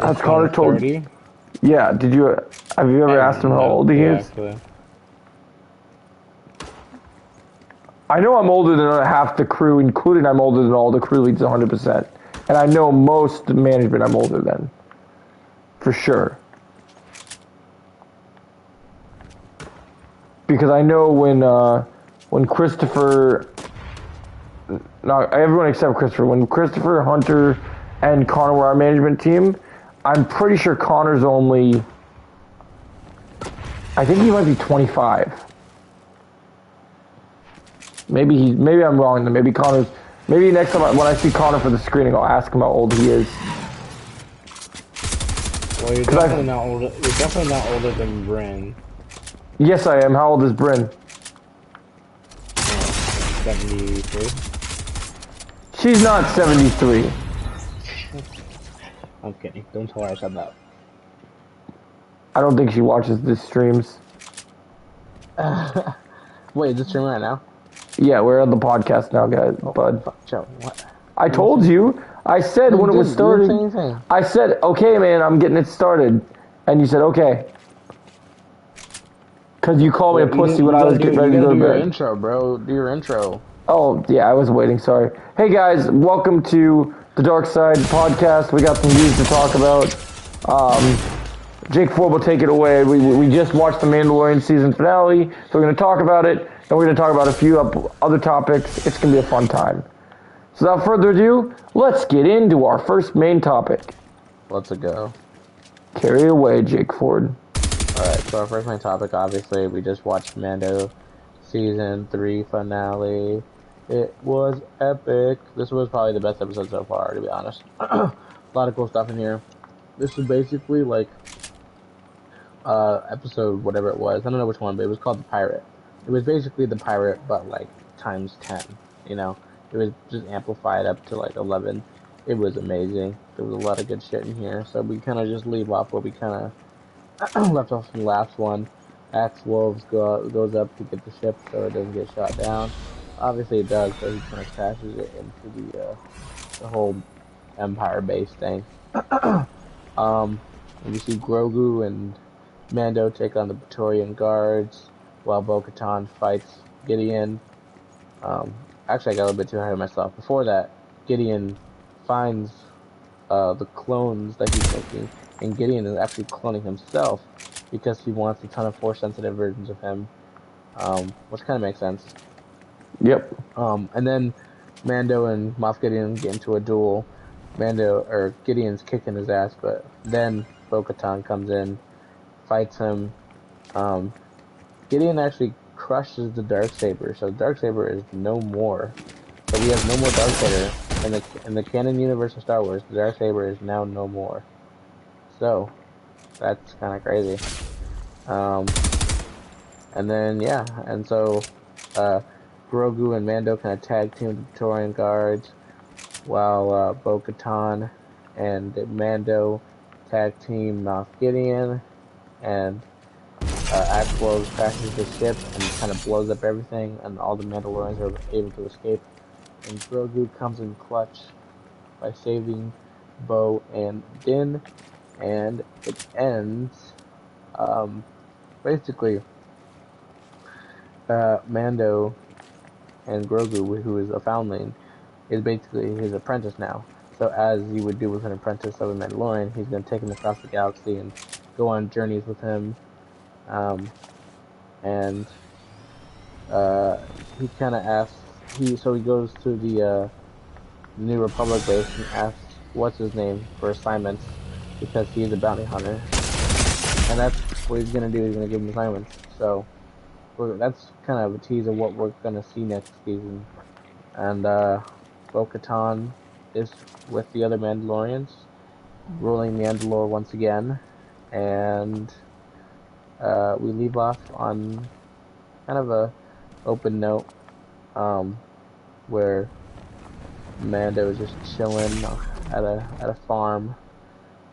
Has Connor told? 30? Yeah. Have you ever asked him how old he is? Actually. I know I'm older than half the crew, including I'm older than all the crew leads 100%. And I know most management I'm older than. For sure. Because I know when Christopher, not everyone except Christopher, when Christopher, Hunter, and Connor were our management team, I'm pretty sure Connor's only, I think he might be 25. Maybe I'm wrong then. Maybe next time when I see Connor for the screening, I'll ask him how old he is. Well, you're definitely not older. You're definitely not older than Bryn. Yes, I am. How old is Bryn? 73. She's not 73. I'm kidding. Don't tell her I said that. I don't think she watches the streams. Wait, is this streaming right now? Yeah, we're on the podcast now, guys. Bud. Fuck, Joe, what? I told you. I said when it was starting. I said, okay, man, I'm getting it started. And you said, okay. Because you called me a pussy when I was getting ready to go to bed. Do your intro, bro. Do your intro. Oh, yeah, I was waiting. Sorry. Hey, guys. Welcome to the Darkside podcast. We got some news to talk about. Jake Ford will take it away. We just watched the Mandalorian season finale, so we're going to talk about it. And we're going to talk about a few other topics. It's going to be a fun time. So without further ado, let's get into our first main topic. Let's go. Carry away, Jake Ford. Alright, so our first main topic, obviously, we just watched Mando Season 3 finale. It was epic. This was probably the best episode so far, to be honest. A lot of cool stuff in here. This is basically like episode whatever it was. I don't know which one, but it was called The Pirate. It was basically The Pirate, but like times 10, you know? It was just amplified up to like 11. It was amazing. There was a lot of good shit in here. So we kind of just leave off where we kind of left off from the last one. Axe Wolves goes up to get the ship so it doesn't get shot down. Obviously it does, so he kind of crashes it into the whole Empire base thing. And you see Grogu and Mando take on the Praetorian Guards while Bo-Katan fights Gideon. Actually, I got a little bit too ahead of myself. Before that, Gideon finds the clones that he's making, and Gideon is actually cloning himself because he wants a ton of Force-sensitive versions of him, which kind of makes sense. Yep. And then Mando and Moff Gideon get into a duel. Gideon's kicking his ass, but then Bo-Katan comes in, fights him. Gideon actually crushes the Darksaber, so the Darksaber is no more. So we have no more Darksaber in the canon universe of Star Wars. The Darksaber is now no more. So that's kind of crazy. And then yeah, and so Grogu and Mando kind of tag team the Praetorian Guards, while Bo-Katan and Mando tag team Moff Gideon, and Axe Wolves crashes the ship and kind of blows up everything, and all the Mandalorians are able to escape. And Grogu comes in clutch by saving Bo and Din, and it ends. Basically, Mando and Grogu, who is a foundling, is basically his apprentice now. So as you would do with an apprentice of a Mandalorian, he's going to take him across the galaxy and go on journeys with him. And he kind of asks, so he goes to the New Republic base and asks what's his name for assignments, because he's a bounty hunter. And that's what he's going to do, he's going to give him assignments. So that's kind of a tease of what we're going to see next season. And Bo-Katan is with the other Mandalorians, ruling Mandalore once again. And we leave off on kind of a open note, where Mando is just chilling at a farm,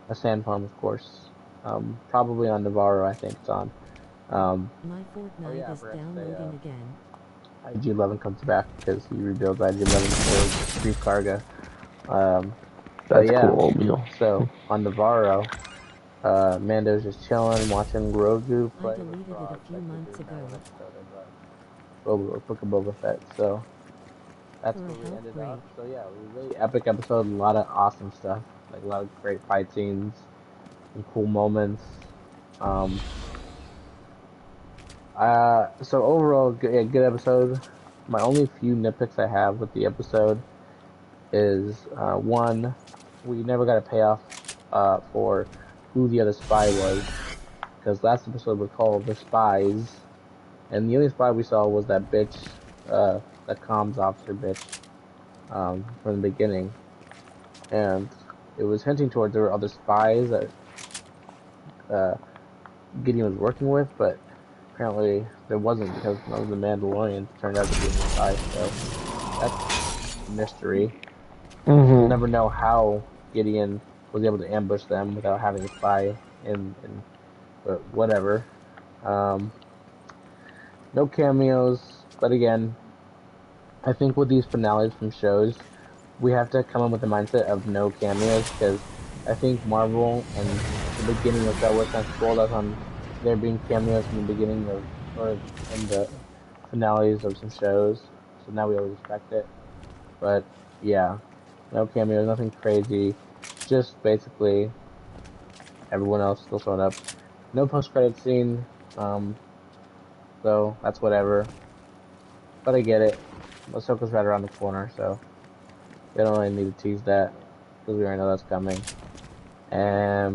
a sand farm, of course, probably on Navarro, I think it's on. My Fortnite is downloading again. IG-11 comes back because he rebuilds IG-11 for Grief Karga. That's cool. So on Navarro, Mando's just chilling, watching Grogu play. I deleted it a few months ago. Book of Boba Fett. So that's where we ended up. So yeah, it was a really epic episode. A lot of awesome stuff, like a lot of great fight scenes, and cool moments. So overall, good episode. My only few nitpicks I have with the episode is one, we never got a payoff for who the other spy was, because last episode was called The Spies, and the only spy we saw was that bitch, that comms officer bitch, from the beginning, and it was hinting towards there were other spies that Gideon was working with, but apparently there wasn't, because none of the Mandalorians turned out to be in the spy, so that's a mystery. We'll never know how Gideon was able to ambush them without having a spy in but whatever. No cameos, but again, I think with these finales from shows, we have to come up with the mindset of no cameos, because I think Marvel and the beginning of Star Wars kind of spoiled us on there being cameos from the beginning of, or in the finales of some shows, so now we always expect it. But yeah, no cameos, nothing crazy, just basically everyone else still showing up. No post-credit scene, so that's whatever. But I get it. Ahsoka's right around the corner, so they don't really need to tease that, because we already know that's coming. I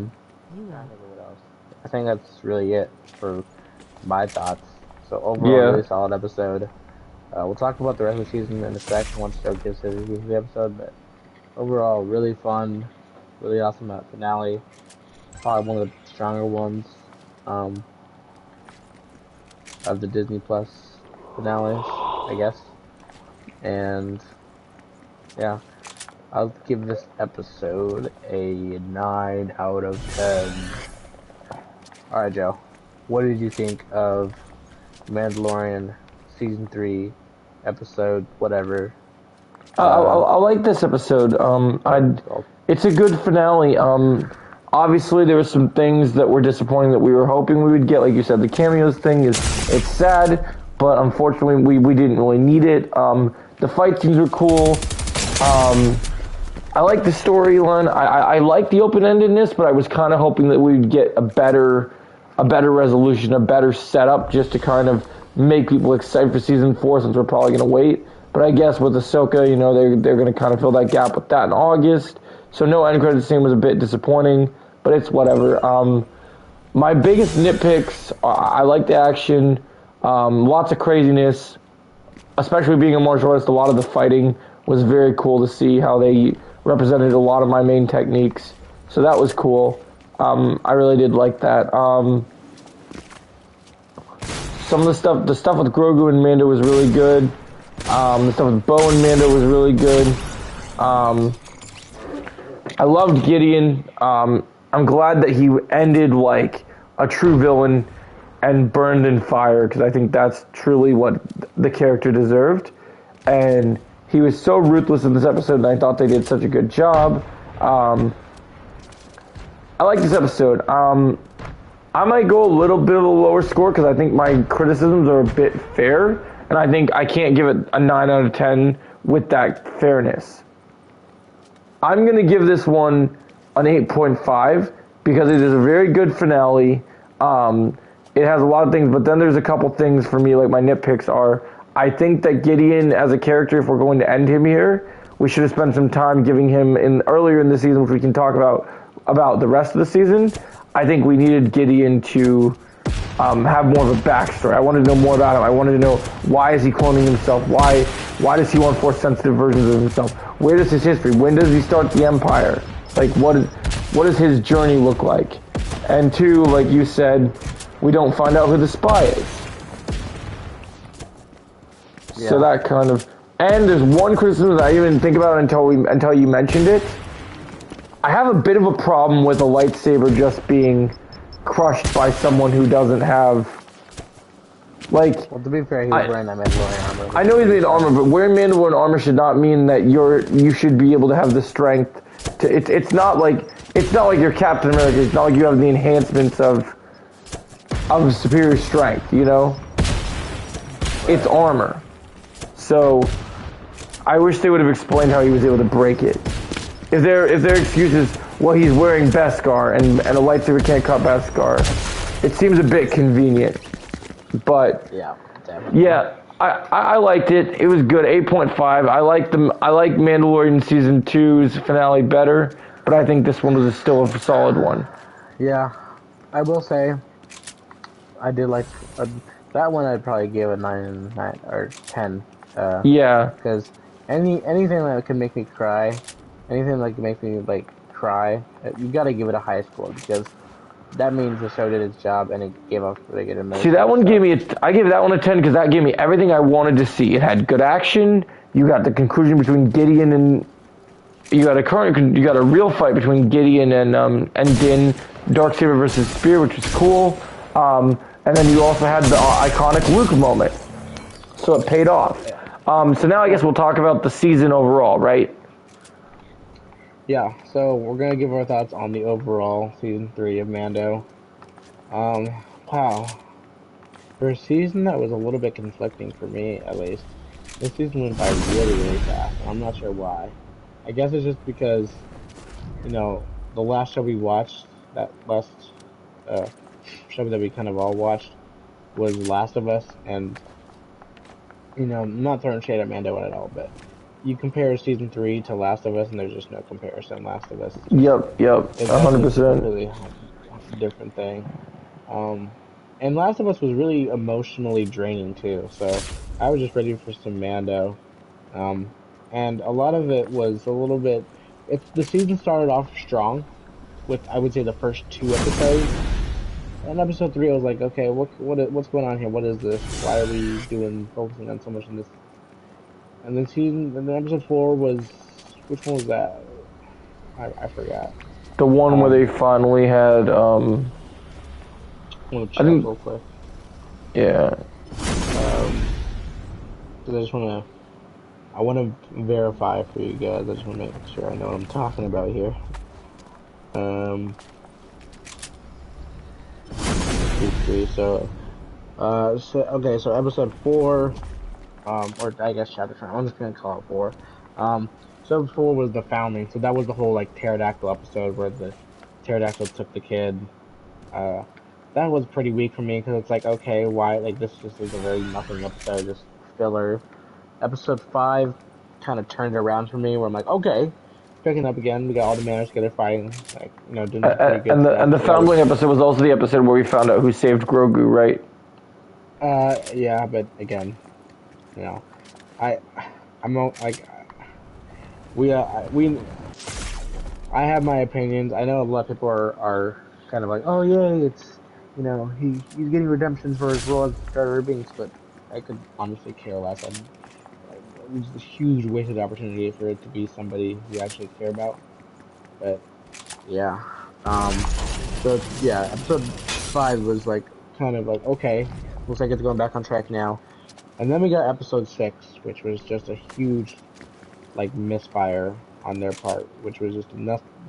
think that's really it for my thoughts. So overall, really solid episode. We'll talk about the rest of the season in a sec once Joe gives his review of the episode, but overall, really fun, really awesome finale. Probably one of the stronger ones of the Disney Plus finales, I guess. And yeah, I'll give this episode a 9 out of 10. Alright, Joe, what did you think of Mandalorian Season 3, episode whatever? I like this episode. It's a good finale. Obviously, there were some things that were disappointing that we were hoping we would get. Like you said, the cameos thing it's sad, but unfortunately, we didn't really need it. The fight scenes were cool. I like the storyline. I like the open-endedness, but I was kind of hoping that we'd get a better resolution, a better setup, just to kind of make people excited for season 4, since we're probably going to wait. But I guess with Ahsoka, they're going to kind of fill that gap with that in August. So no end credits scene was a bit disappointing, but it's whatever. My biggest nitpicks, I like the action, lots of craziness, especially being a martial artist. A lot of the fighting was very cool to see how they represented a lot of my main techniques. So that was cool. I really did like that. Some of the stuff with Grogu and Mando was really good. The stuff with Bo and Mando was really good. I loved Gideon. I'm glad that he ended like a true villain and burned in fire, because I think that's truly what the character deserved. And he was so ruthless in this episode, and I thought they did such a good job. I like this episode. I might go a little bit of a lower score, because I think my criticisms are a bit fair, and I think I can't give it a 9 out of 10 with that fairness. I'm going to give this one an 8.5, because it is a very good finale. It has a lot of things, but then there's a couple things for me, like my nitpicks are, I think that Gideon as a character, if we're going to end him here, we should have spent some time giving him earlier in the season, which we can talk about the rest of the season. I think we needed Gideon to have more of a backstory. I wanted to know more about him. I wanted to know, why is he cloning himself? Why does he want Force-sensitive versions of himself? Where does his history? When does he start the Empire? Like, what does his journey look like? And 2, like you said, we don't find out who the spy is. Yeah. So that kind of... And there's one criticism that I didn't even think about until you mentioned it. I have a bit of a problem with a lightsaber just being crushed by someone who doesn't have... Like... Well, to be fair, he was wearing that Mandalorian armor. I know he's made armor, but wearing Mandalorian armor should not mean that you should be able to have the strength It's not like you're Captain America. It's not like you have the enhancements of superior strength. You know, it's armor. So I wish they would have explained how he was able to break it. If their excuse is, well, he's wearing Beskar and a lightsaber can't cut Beskar, it seems a bit convenient. But yeah, definitely. Yeah, I liked it. It was good. 8.5. I like Mandalorian season 2's finale better, but I think this one was still a solid one. Yeah, I will say I did like that one. I'd probably give a 9 or 10. Yeah, because anything that can make me cry, anything that can make me like cry, you gotta give it a high score because that means the show did its job and it gave us really good emotion. See, that one gave me I gave that one a 10 because that gave me everything I wanted to see. It had good action. You got the conclusion between Gideon and you got a real fight between Gideon and Din, Darksaber versus Spear, which was cool. And then you also had the iconic Luke moment, so it paid off. So now I guess we'll talk about the season overall, right? Yeah, so we're gonna give our thoughts on the overall season 3 of Mando. Wow. For a season that was a little bit conflicting for me, at least, this season went by really, really fast. I'm not sure why. I guess it's just because, you know, the last show we watched, that last show that we kind of all watched, was Last of Us, and, you know, I'm not throwing shade at Mando at all, but you compare season 3 to Last of Us, and there's just no comparison. Last of Us. Yep, 100%. Really different thing. And Last of Us was really emotionally draining too. So I was just ready for some Mando. And a lot of it was a little bit. The season started off strong, with I would say the first 2 episodes. And episode 3, I was like, okay, what's going on here? What is this? Why are we focusing on so much in this? And then episode 4 was, which one was that? I forgot. The one where they finally had, I want to check real quick. Yeah. I want to verify for you guys. I just want to make sure I know what I'm talking about here. So episode 4, or I guess chapter 4. I'm just gonna call it 4. So 4 was the founding. So that was the whole like pterodactyl episode where the pterodactyl took the kid. That was pretty weak for me because it's like, okay, why? Like this just is a very nothing episode, just filler. Episode 5 kind of turned around for me, where I'm like, okay, picking up again. We got all the manners together fighting, like, you know, doing pretty good stuff. And the foundling episode was also the episode where we found out who saved Grogu, right? Yeah, but again, you know, I'm like, I have my opinions. I know a lot of people are kind of like, oh yeah, it's, you know, he's getting redemptions for his role as Jar Jar Binks, but I could honestly care less. It was a huge wasted opportunity for it to be somebody you actually care about. But yeah, so yeah, episode 5 was like kind of like, okay, looks like it's going back on track now. And then we got episode 6, which was just a huge like misfire on their part, which was just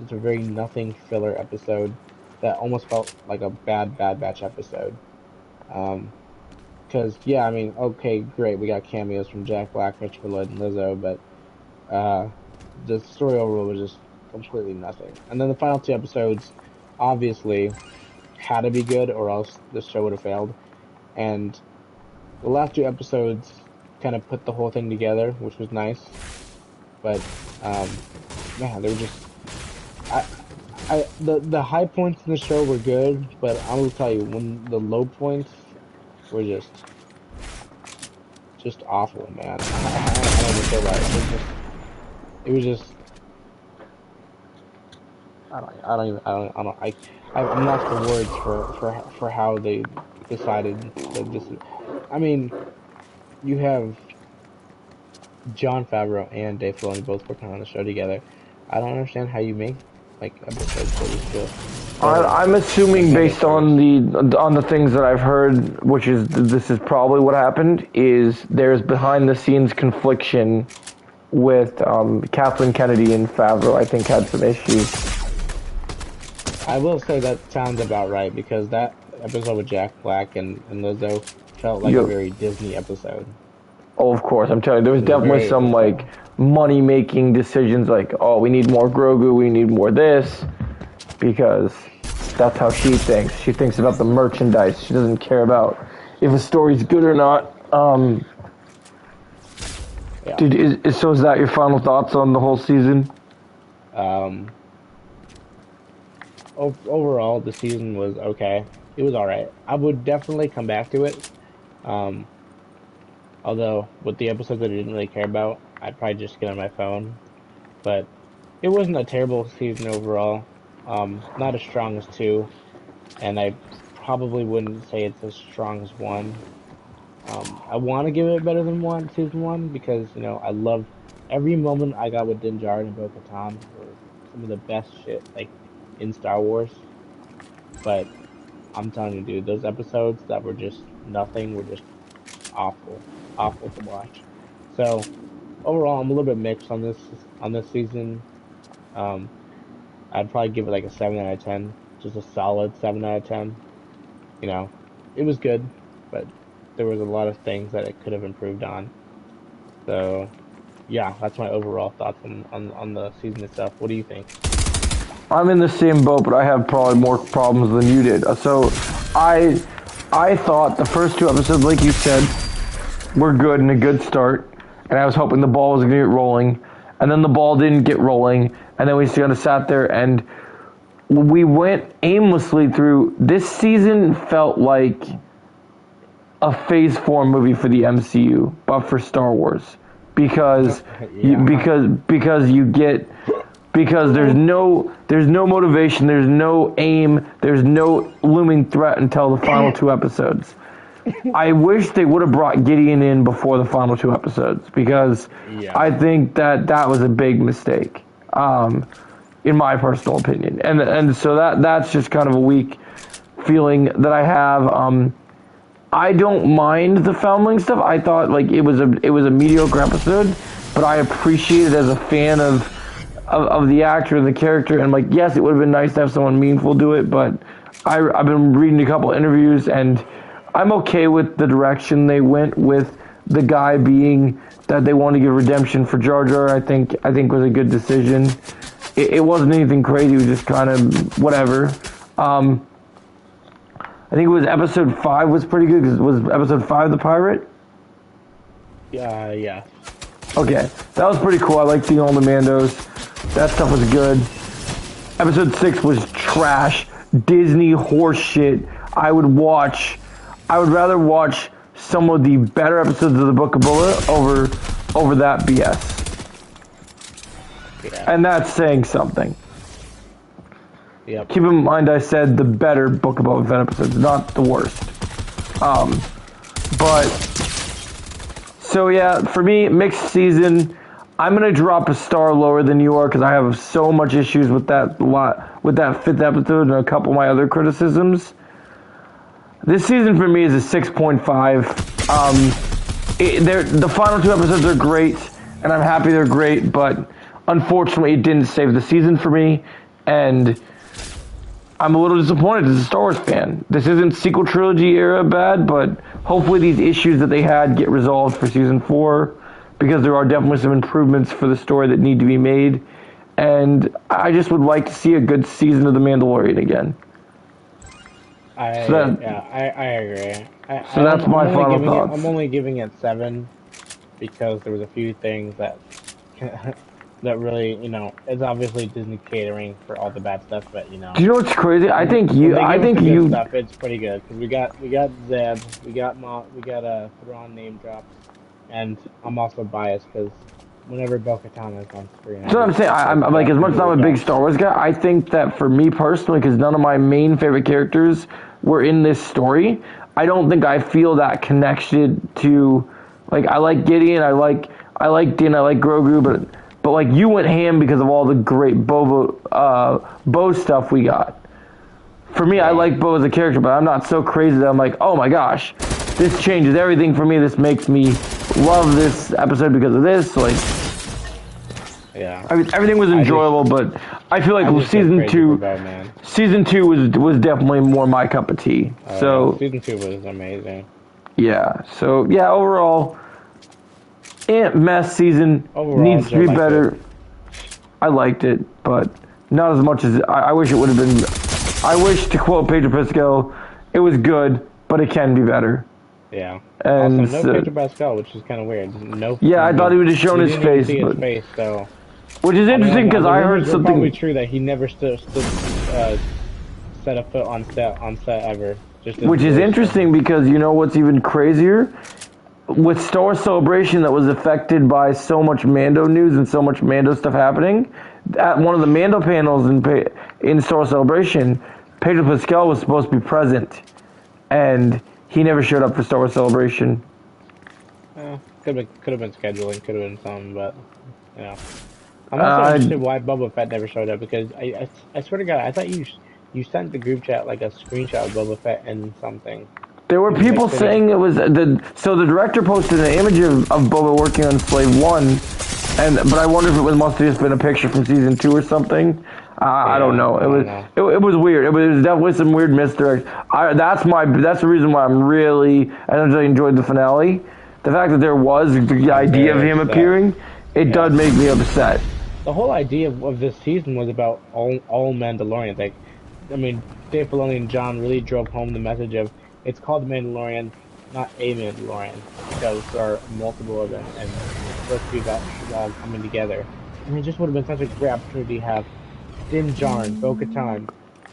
it's a very nothing filler episode that almost felt like a bad batch episode. Because yeah, I mean, okay, great, we got cameos from Jack Black, Christopher Lloyd, and Lizzo, but the story overall was just completely nothing. And then the final 2 episodes obviously had to be good, or else the show would have failed. And the last 2 episodes kind of put the whole thing together, which was nice. But man, they were just the high points in the show were good, but I will tell you, when the low points were just awful, man. I don't even feel right. It was just I'm lost for words for how they decided that this is. I mean, you have Jon Favreau and Dave Filoni both working on the show together. I don't understand how you make like episodes for this show. I'm assuming based on the things that I've heard, which is this is probably what happened, is there's behind the scenes confliction with Kathleen Kennedy and Favreau, I think, had some issues. I will say that sounds about right, because that episode with Jack Black and Lizzo felt like a very Disney episode. Oh, of course. I'm telling you, there was definitely some, like, money-making decisions, like, oh, we need more Grogu, we need more this, because that's how she thinks. She thinks about the merchandise. She doesn't care about if a story's good or not. Yeah. So is that your final thoughts on the whole season? Overall, the season was okay. It was alright. I would definitely come back to it. Although, with the episodes that I didn't really care about, I'd probably just get on my phone. But it wasn't a terrible season overall. Not as strong as 2. And I probably wouldn't say it's as strong as 1. I want to give it better than season 1, because, you know, I loved every moment I got with Din Djarin and Bo-Katan were some of the best shit, like, in Star Wars. But I'm telling you, dude, those episodes that were just nothing were just awful to watch. So overall, I'm a little bit mixed on this season. I'd probably give it like a 7 out of 10, just a solid 7 out of 10. You know, it was good, but there was a lot of things that it could have improved on. So yeah, that's my overall thoughts on the season itself. What do you think? I'm in the same boat, but I have probably more problems than you did. So I thought the first 2 episodes, like you said, were good and a good start, and I was hoping the ball was going to get rolling, and then the ball didn't get rolling, and then we just kind of sat there, and we went aimlessly through. This season felt like a Phase 4 movie for the MCU, but for Star Wars, because there's no motivation, there's no aim, there's no looming threat until the final 2 episodes. I wish they would have brought Gideon in before the final 2 episodes, because I think that was a big mistake, in my personal opinion. And so that's just kind of a weak feeling that I have. I don't mind the Foundling stuff. I thought like it was a mediocre episode, but I appreciate it as a fan of the actor and the character. And like, yes, it would have been nice to have someone meaningful do it, but I've been reading a couple interviews, and I'm okay with the direction they went with the guy being that they want to give redemption for Jar Jar. I think was a good decision. It wasn't anything crazy. It was just kind of whatever. I think it was episode 5 was pretty good, because was episode 5 the pirate? Yeah. Okay, that was pretty cool. I liked seeing all the Mandos. That stuff was good. Episode 6 was trash, Disney horse shit. I would rather watch some of the better episodes of the Book of Boba over that BS. Yeah. And that's saying something. Yep. Keep in mind I said the better Book of Boba Fett episodes, not the worst. But so yeah, for me, mixed season. I'm gonna drop a star lower than you are, because I have so much issues with that 5th episode and a couple of my other criticisms. This season for me is a 6.5. The final 2 episodes are great, and I'm happy they're great, but unfortunately it didn't save the season for me, and I'm a little disappointed as a Star Wars fan. This isn't sequel trilogy era bad, but hopefully these issues that they had get resolved for season 4, because there are definitely some improvements for the story that need to be made, and I just would like to see a good season of The Mandalorian again. I agree. So that's my final thoughts. I'm only giving it 7, because there was a few things that that really, you know, it's obviously Disney catering for all the bad stuff, but you know. Do you know what's crazy? I think stuff. It's pretty good, because we got Zeb, we got a Thrawn name drop, and I'm also biased because whenever Bo-Katan is on screen. That's what I'm saying. I'm like, as much as I'm a big Star Wars guy, I think that for me personally, because none of my main favorite characters were in this story, I don't think I feel that connection to, like, I like Gideon, I like Din, I like Grogu, but like you went ham because of all the great Bo stuff we got. For me, I like Bo as a character, but I'm not so crazy that I'm like, oh my gosh, this changes everything for me. This makes me love this episode because of this. Like, Yeah. I mean, everything was enjoyable, but I feel like season two was definitely more my cup of tea. So yeah. Season 2 was amazing. yeah, so yeah, overall, mess season Overall, needs to Joe be liked better. it. I liked it, but not as much as I wish it would have been. I wish, to quote Pedro Pascal, it was good, but it can be better. Yeah. And Also, no Pedro Pascal, which is kind of weird. No. yeah, I thought he would have shown we his didn't even face, see his but face, so. which is I don't interesting know. because The I heard rumors were probably something. true that he never set a foot on set ever. Just his Which is voice interesting because you know what's even crazier? With Star Wars Celebration that was affected by so much Mando news and so much Mando stuff happening, at one of the Mando panels in Star Wars Celebration, Pedro Pascal was supposed to be present, and he never showed up for Star Wars Celebration. Could have been scheduling, could have been something, but you know. I'm also interested why Boba Fett never showed up because I swear to God I thought you sent the group chat like a screenshot of Boba Fett and something. There were people saying it was so the director posted an image of Boba working on Slave One, but I wonder if it must have just been a picture from season 2 or something. I don't know. It was weird. It was definitely some weird misdirect. That's the reason why I really enjoyed the finale. The fact that there was the idea of him appearing, it does make me upset. The whole idea of this season was about all Mandalorians. Like, I mean, Dave Filoni and John really drove home the message of it's called The Mandalorian, not a Mandalorian, because there are multiple of them, and those two got all coming together. And it just would have been such a great opportunity to have Din Djarin, Bo-Katan,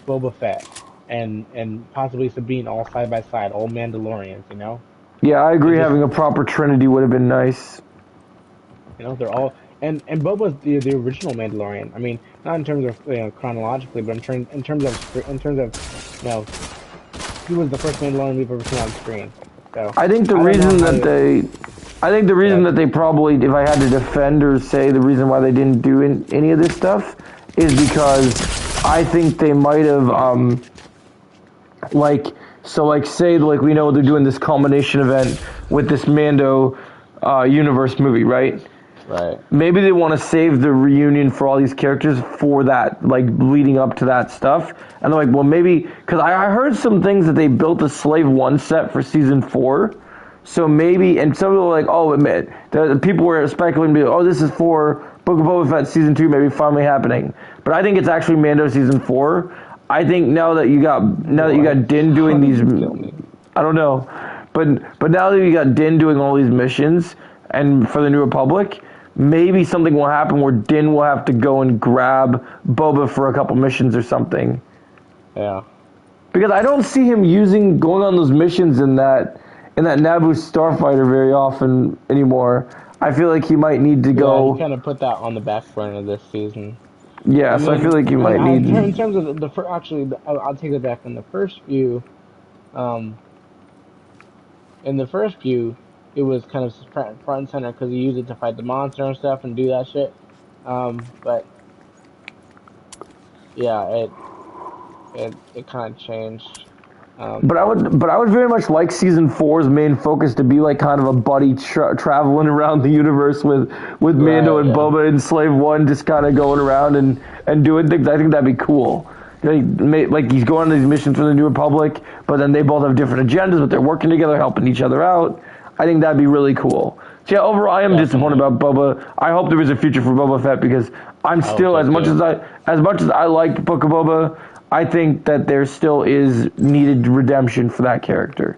Boba Fett, and possibly Sabine all side by side, all Mandalorians, you know? Yeah, I agree. Having a proper trinity would have been nice. You know, they're all and Boba's the original Mandalorian. I mean, not in terms of chronologically, but in terms of he was the first Mandalorian we've ever seen on screen. So I think the reason that they probably, if I had to defend or say the reason why they didn't do any of this stuff, is because I think they might have say we know they're doing this culmination event with this Mando universe movie, right? Right. Maybe they want to save the reunion for all these characters for that, like leading up to that stuff. And they're like, well, maybe because I heard some things that they built a Slave One set for season 4. So maybe, and some people were like, oh, the people were speculating, oh, this is for Book of Boba Fett season 2, maybe finally happening. But I think it's actually Mando season 4. I think now that you got Din doing these, I don't know, but now that you got Din doing all these missions and for the New Republic, maybe something will happen where Din will have to go and grab Boba for a couple missions or something. Yeah. Because I don't see him going on those missions in that Naboo starfighter very often anymore. I feel like he might need to go. Yeah, he kind of put that on the back burner this season. Yeah, so I feel like you might need. In terms of I'll take it back. In the first view, it was kind of front and center because he used it to fight the monster and stuff and do that shit. But yeah, it kind of changed. But I would very much like season 4's main focus to be like kind of a buddy traveling around the universe with Mando and Boba and Slave One just kind of going around and doing things. I think that'd be cool. Like he's going on these missions for the New Republic, but then they both have different agendas, but they're working together, helping each other out. I think that'd be really cool. So yeah, overall, I am disappointed about Boba. I hope there is a future for Boba Fett because I'm still as much as I liked Book of Boba. I think that there still is needed redemption for that character.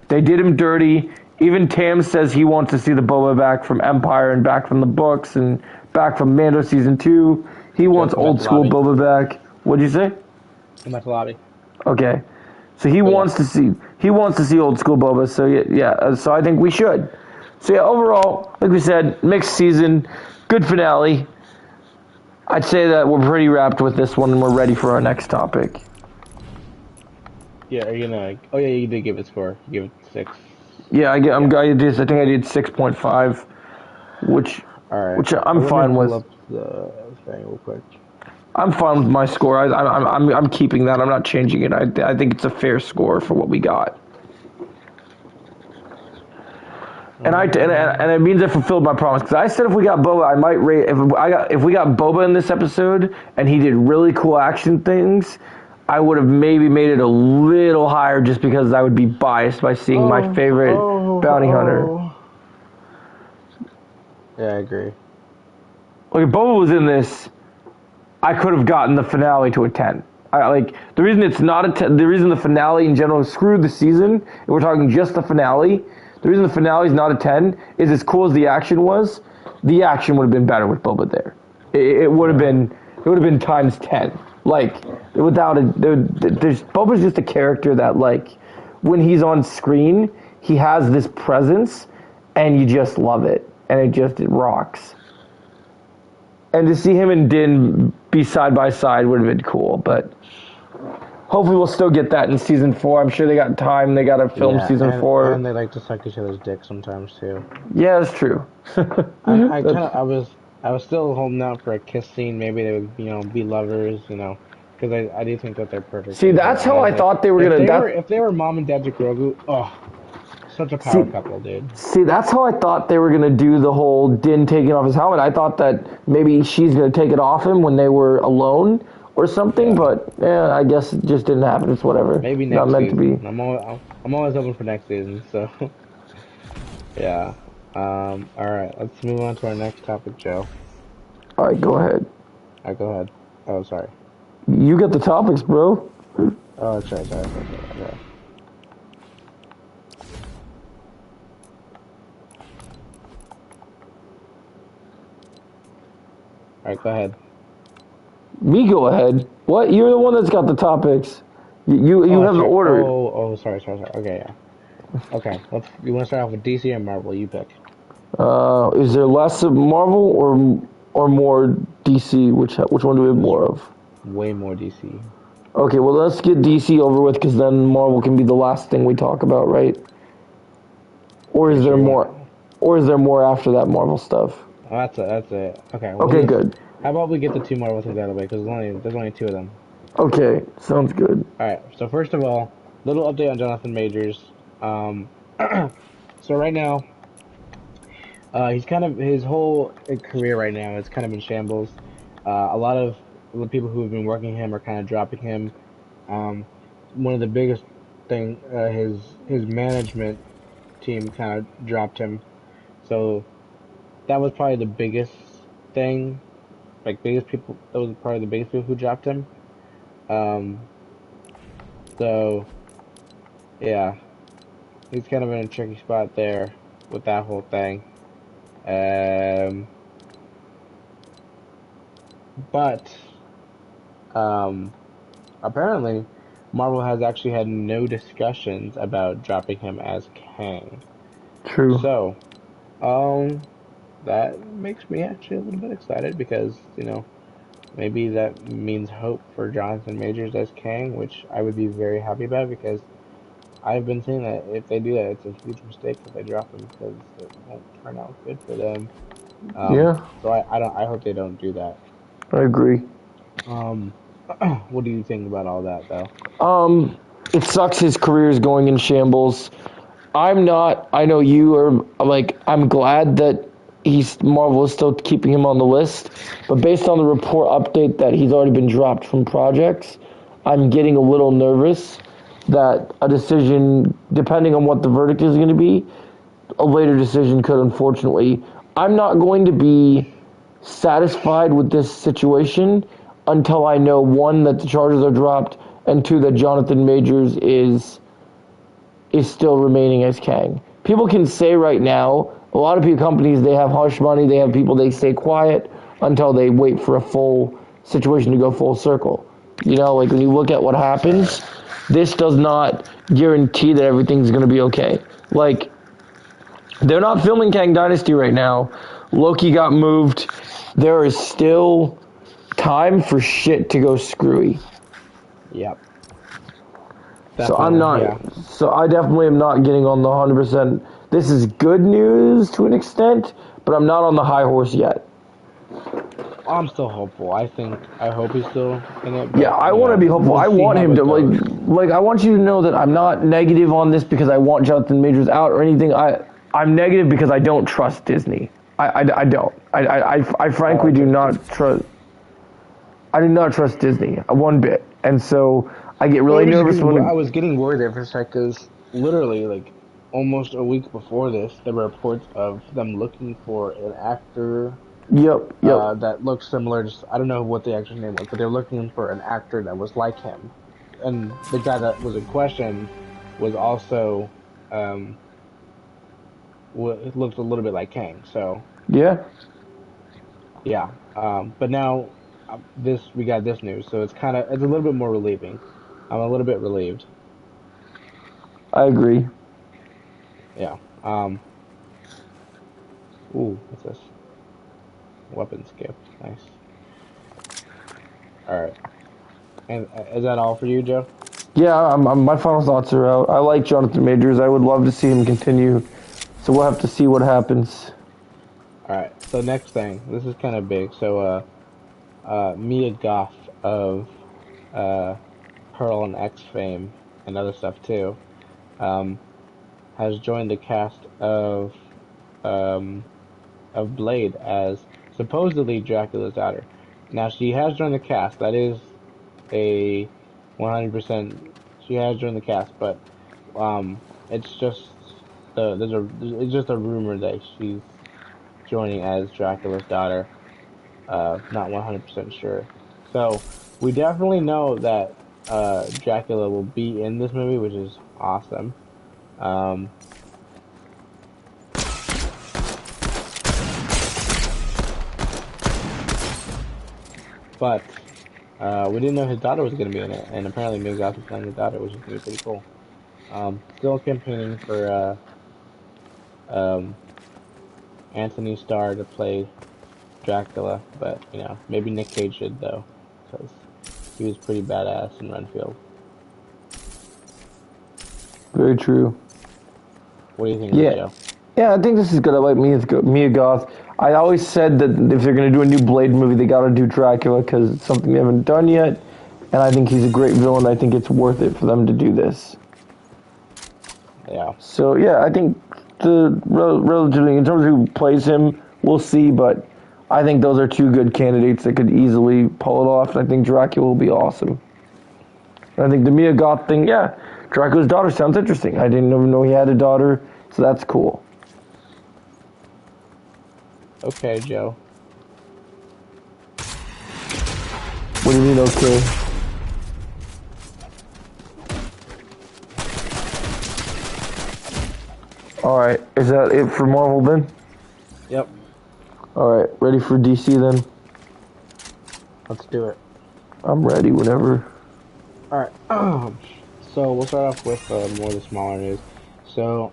They did him dirty. Even Tam says he wants to see the Boba back from Empire and back from the books and back from Mando season 2. He wants old school Boba back. What'd you say? I'm at the lobby. Okay, so he wants to see old school Boba. So yeah. So I think we should. So yeah, overall, like we said, mixed season, good finale. I'd say that we're pretty wrapped with this one and we're ready for our next topic. Yeah, are you gonna? Oh yeah, you did give it score. You give it 6. Yeah, I think I did 6.5, which I'm fine with. Pull up the thing real quick. I'm fine with my score. I'm keeping that. I'm not changing it. I think it's a fair score for what we got. And and it means I fulfilled my promise because I said if we got Boba, I might rate if we got Boba in this episode and he did really cool action things, I would have maybe made it a little higher just because I would be biased by seeing my favorite bounty hunter. Yeah, I agree. Like if Boba was in this, I could have gotten the finale to a 10. The reason it's not a 10, the reason the finale in general screwed the season, if we're talking just the finale, the reason the finale is not a 10 is as cool as the action was, the action would have been better with Boba there. It would have been times 10. Like without Boba's just a character that like when he's on screen, he has this presence and you just love it and it rocks. And to see him and Din be side by side would have been cool, but hopefully we'll still get that in season 4. I'm sure they got time. They got to film season 4. And they like to suck each other's dick sometimes too. Yeah, that's true. I was still holding out for a kiss scene. Maybe they would be lovers. Because I do think that they're perfect. See, that's how I thought they were gonna. If they were mom and dad to Grogu, such a power couple, dude. See, that's how I thought they were gonna do the whole Din taking off his helmet. I thought that maybe she's gonna take it off him when they were alone or something. But I guess it just didn't happen. It's whatever. Maybe next not meant season. to be. I'm always open for next season. So yeah. All right. Let's move on to our next topic, Joe. All right, go ahead. All right, go ahead. Oh, sorry. You got the topics, bro. Oh, sorry. Okay. Alright, go ahead. Me go ahead. What? You're the one that's got the topics. You have the order. Sorry. Okay, yeah. Okay, you want to start off with DC or Marvel? You pick. Is there less of Marvel or more DC? Which one do we have more of? Way more DC. Okay, well let's get DC over with because then Marvel can be the last thing we talk about, right? Or is there more? Or is there more after that Marvel stuff? Oh, that's it. Okay. Well, okay, good. How about we get the 2 Marvel things out of the way because there's only 2 of them. Okay, sounds good. All right. So first of all, little update on Jonathan Majors. So right now, his whole career right now is kind of in shambles. A lot of the people who have been working him are kind of dropping him. One of the biggest thing, his management team kind of dropped him. So that was probably the biggest thing. That was probably the biggest people who dropped him. So yeah, he's kind of in a tricky spot there with that whole thing. But apparently Marvel has actually had no discussions about dropping him as Kang. True. So, that makes me actually a little bit excited because, maybe that means hope for Jonathan Majors as Kang, which I would be very happy about because I've been saying that if they do that, it's a huge mistake if they drop him because it won't turn out good for them. Yeah. So I hope they don't do that. I agree. What do you think about all that, though? It sucks his career is going in shambles. I know you are, I'm glad that Marvel is still keeping him on the list, but based on the report update that he's already been dropped from projects, I'm getting a little nervous that a decision, depending on what the verdict is going to be, a later decision could unfortunately. I'm not going to be satisfied with this situation until I know, 1, that the charges are dropped, and 2, that Jonathan Majors is still remaining as Kang. People can say right now, a lot of companies, they have hush money, they have people, they stay quiet until they wait for a full situation to go full circle. When you look at what happens, this does not guarantee that everything's going to be okay. They're not filming Kang Dynasty right now. Loki got moved. There is still time for shit to go screwy. Yep. Definitely, So I definitely am not getting on the 100%. This is good news to an extent, but I'm not on the high horse yet. I'm still hopeful. I hope he's still in it. Yeah, I want to be hopeful. I want him to, I want you to know that I'm not negative on this because I want Jonathan Majors out or anything. I'm negative because I don't trust Disney. I don't. I frankly do not trust. I do not trust Disney one bit, and so I get really nervous when I was getting worried there for a sec because literally, like, almost a week before this, there were reports of them looking for an actor Yep. that looks similar. Just I don't know what the actor's name was, but they're looking for an actor that was like him. And the guy that was in question was also it looked a little bit like Kang. So Yeah. yeah, but now we got this news, so it's a little bit more relieving. I'm a little bit relieved. I agree. Yeah. Ooh, what's this? Weapon skip. Nice. All right. And is that all for you, Joe? Yeah, my final thoughts are out. I like Jonathan Majors. I would love to see him continue. So we'll have to see what happens. All right. So next thing, this is kind of big. So Mia Goth of Pearl and X fame and other stuff too, has joined the cast of Blade as supposedly Dracula's daughter. Now she has joined the cast. That is a 100%. She has joined the cast, but it's just it's just a rumor that she's joining as Dracula's daughter. Not 100% sure. So we definitely know that Dracula will be in this movie, which is awesome. But we didn't know his daughter was going to be in it, and apparently Mia Goth is playing his daughter, which is going to be pretty cool. Still campaigning for Anthony Starr to play Dracula, but you know, maybe Nick Cage should though, because he was pretty badass in Renfield. Very true. What do you think of the show? Yeah, I think this is good. I like Mia Goth. I always said that if they're going to do a new Blade movie, they got to do Dracula because it's something they haven't done yet. And I think he's a great villain. I think it's worth it for them to do this. Yeah. So, yeah, I think relatively, in terms of who plays him, we'll see. But I think those are two good candidates that could easily pull it off. And I think Dracula will be awesome. And I think the Mia Goth thing, yeah, Dracula's daughter sounds interesting. I didn't even know he had a daughter, so that's cool. Okay, Joe. What do you mean, okay? Alright, is that it for Marvel then? Yep. Alright, ready for DC then? Let's do it. I'm ready whenever. Alright. So we'll start off with more of the smaller news. So,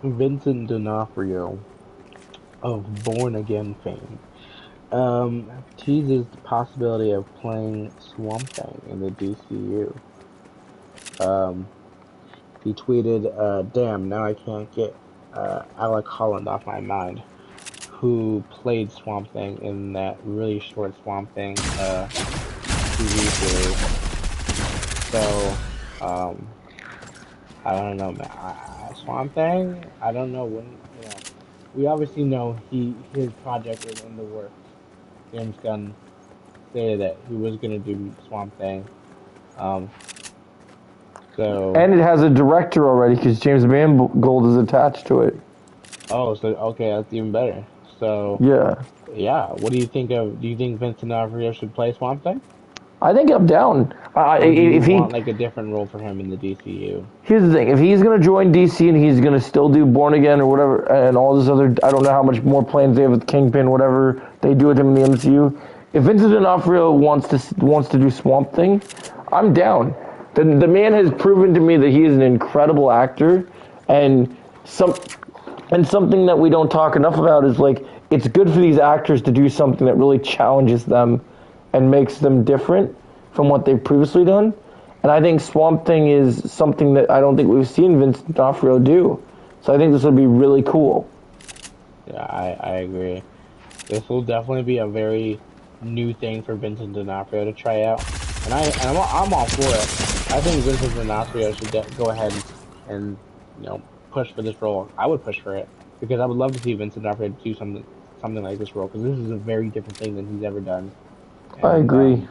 Vincent D'Onofrio of Born Again fame teases the possibility of playing Swamp Thing in the DCU. He tweeted, damn, now I can't get Alec Holland off my mind, who played Swamp Thing in that really short Swamp Thing TV series. So, I don't know, man. Swamp Thing, I don't know when, you know, we obviously know his project is in the works. James Gunn stated that he was gonna do Swamp Thing. And it has a director already because James Mangold is attached to it. Oh, so okay, that's even better. So yeah. What do you think of? Do you think Vincent D'Onofrio should play Swamp Thing? I think I'm down. If he want like a different role for him in the DCU. Here's the thing: if he's gonna join DC and he's gonna still do Born Again or whatever, and all this other, I don't know how much more plans they have with Kingpin, whatever they do with him in the MCU. If Vincent D'Onofrio wants to do Swamp Thing, I'm down. The man has proven to me that he is an incredible actor, and something that we don't talk enough about is like it's good for these actors to do something that really challenges them and makes them different from what they've previously done. And I think Swamp Thing is something that I don't think we've seen Vincent D'Onofrio do. So I think this would be really cool. Yeah, I agree. This will definitely be a very new thing for Vincent D'Onofrio to try out, and I'm all for it. I think Vincent D'Onofrio should go ahead and push for this role, I would push for it because I would love to see Vincent D'Onofrio do something like this role because this is a very different thing than he's ever done. And, I agree.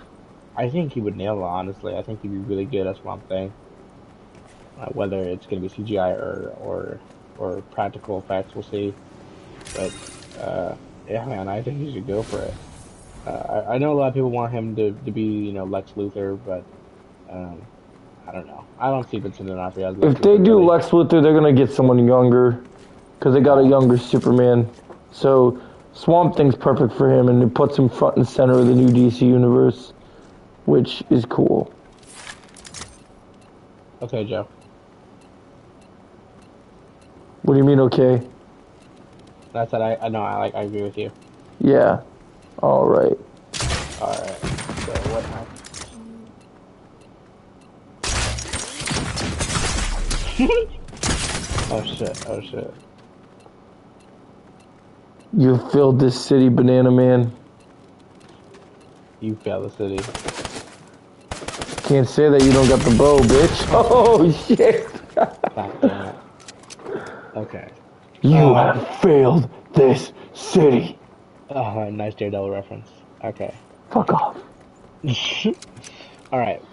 I think he would nail it. Honestly, I think he'd be really good at Swamp Thing. Whether it's going to be CGI or practical effects, we'll see. But yeah, man, I think he should go for it. I know a lot of people want him to be, Lex Luthor, but I don't know. I don't see Vincent D'Onofrio as Lex If they Luthor, do really. Lex Luthor, they're gonna get someone younger, because they got a younger Superman. So Swamp Thing's perfect for him, and it puts him front and center of the new DC universe, which is cool. Okay, Joe. What do you mean, okay? That's what I know. I agree with you. Yeah. All right. All right. So what happened? Oh shit. You filled this city, Banana Man. You failed the city. Can't say that you don't got the bow, bitch. Oh, shit. God damn it. Okay. You have failed this city. Oh, nice Daredevil reference. Okay. Fuck off. Alright.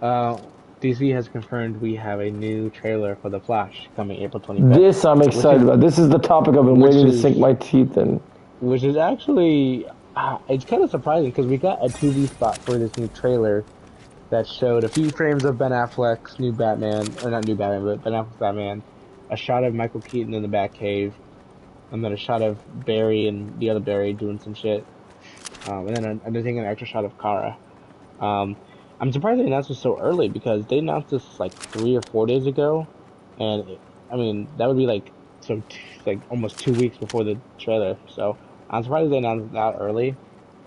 DC has confirmed we have a new trailer for The Flash coming April 25th. This I'm excited about. This is the topic I've been waiting to sink my teeth in. Which is actually, it's kind of surprising because we got a TV spot for this new trailer that showed a few frames of Ben Affleck's new Batman, or not new Batman, but Ben Affleck's Batman, a shot of Michael Keaton in the Batcave, and then a shot of Barry and the other Barry doing some shit, and then I'm taking an extra shot of Kara. I'm surprised they announced this so early because they announced this like 3 or 4 days ago, and I mean that would be like almost 2 weeks before the trailer. So I'm surprised they announced that early,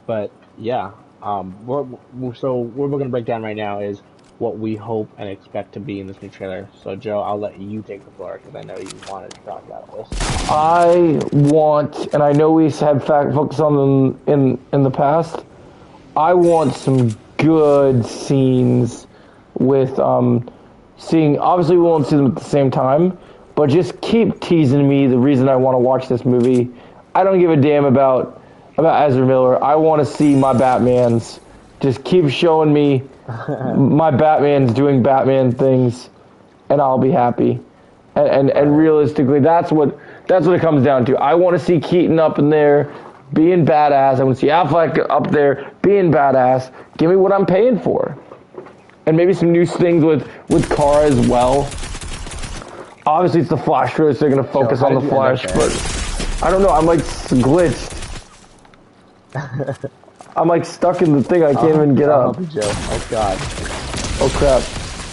but yeah. What we're going to break down right now is what we hope and expect to be in this new trailer. So Joe, I'll let you take the floor because I know you wanted to talk about this. I want, and I know we have focused on them in the past. I want some good scenes with seeing. Obviously, we won't see them at the same time, but just keep teasing me the reason I want to watch this movie. I don't give a damn about Ezra Miller. I want to see my Batmans. Just keep showing me my Batmans doing Batman things, and I'll be happy. And realistically, that's what it comes down to. I want to see Keaton up in there being badass. I want to see Affleck up there being badass. Give me what I'm paying for, and maybe some new things with Kara as well. Obviously, it's the Flash trailer, so they're gonna focus on the Flash, but I don't know. I'm like glitched. I'm like stuck in the thing. I can't even get up. Joe. Oh god. Oh crap.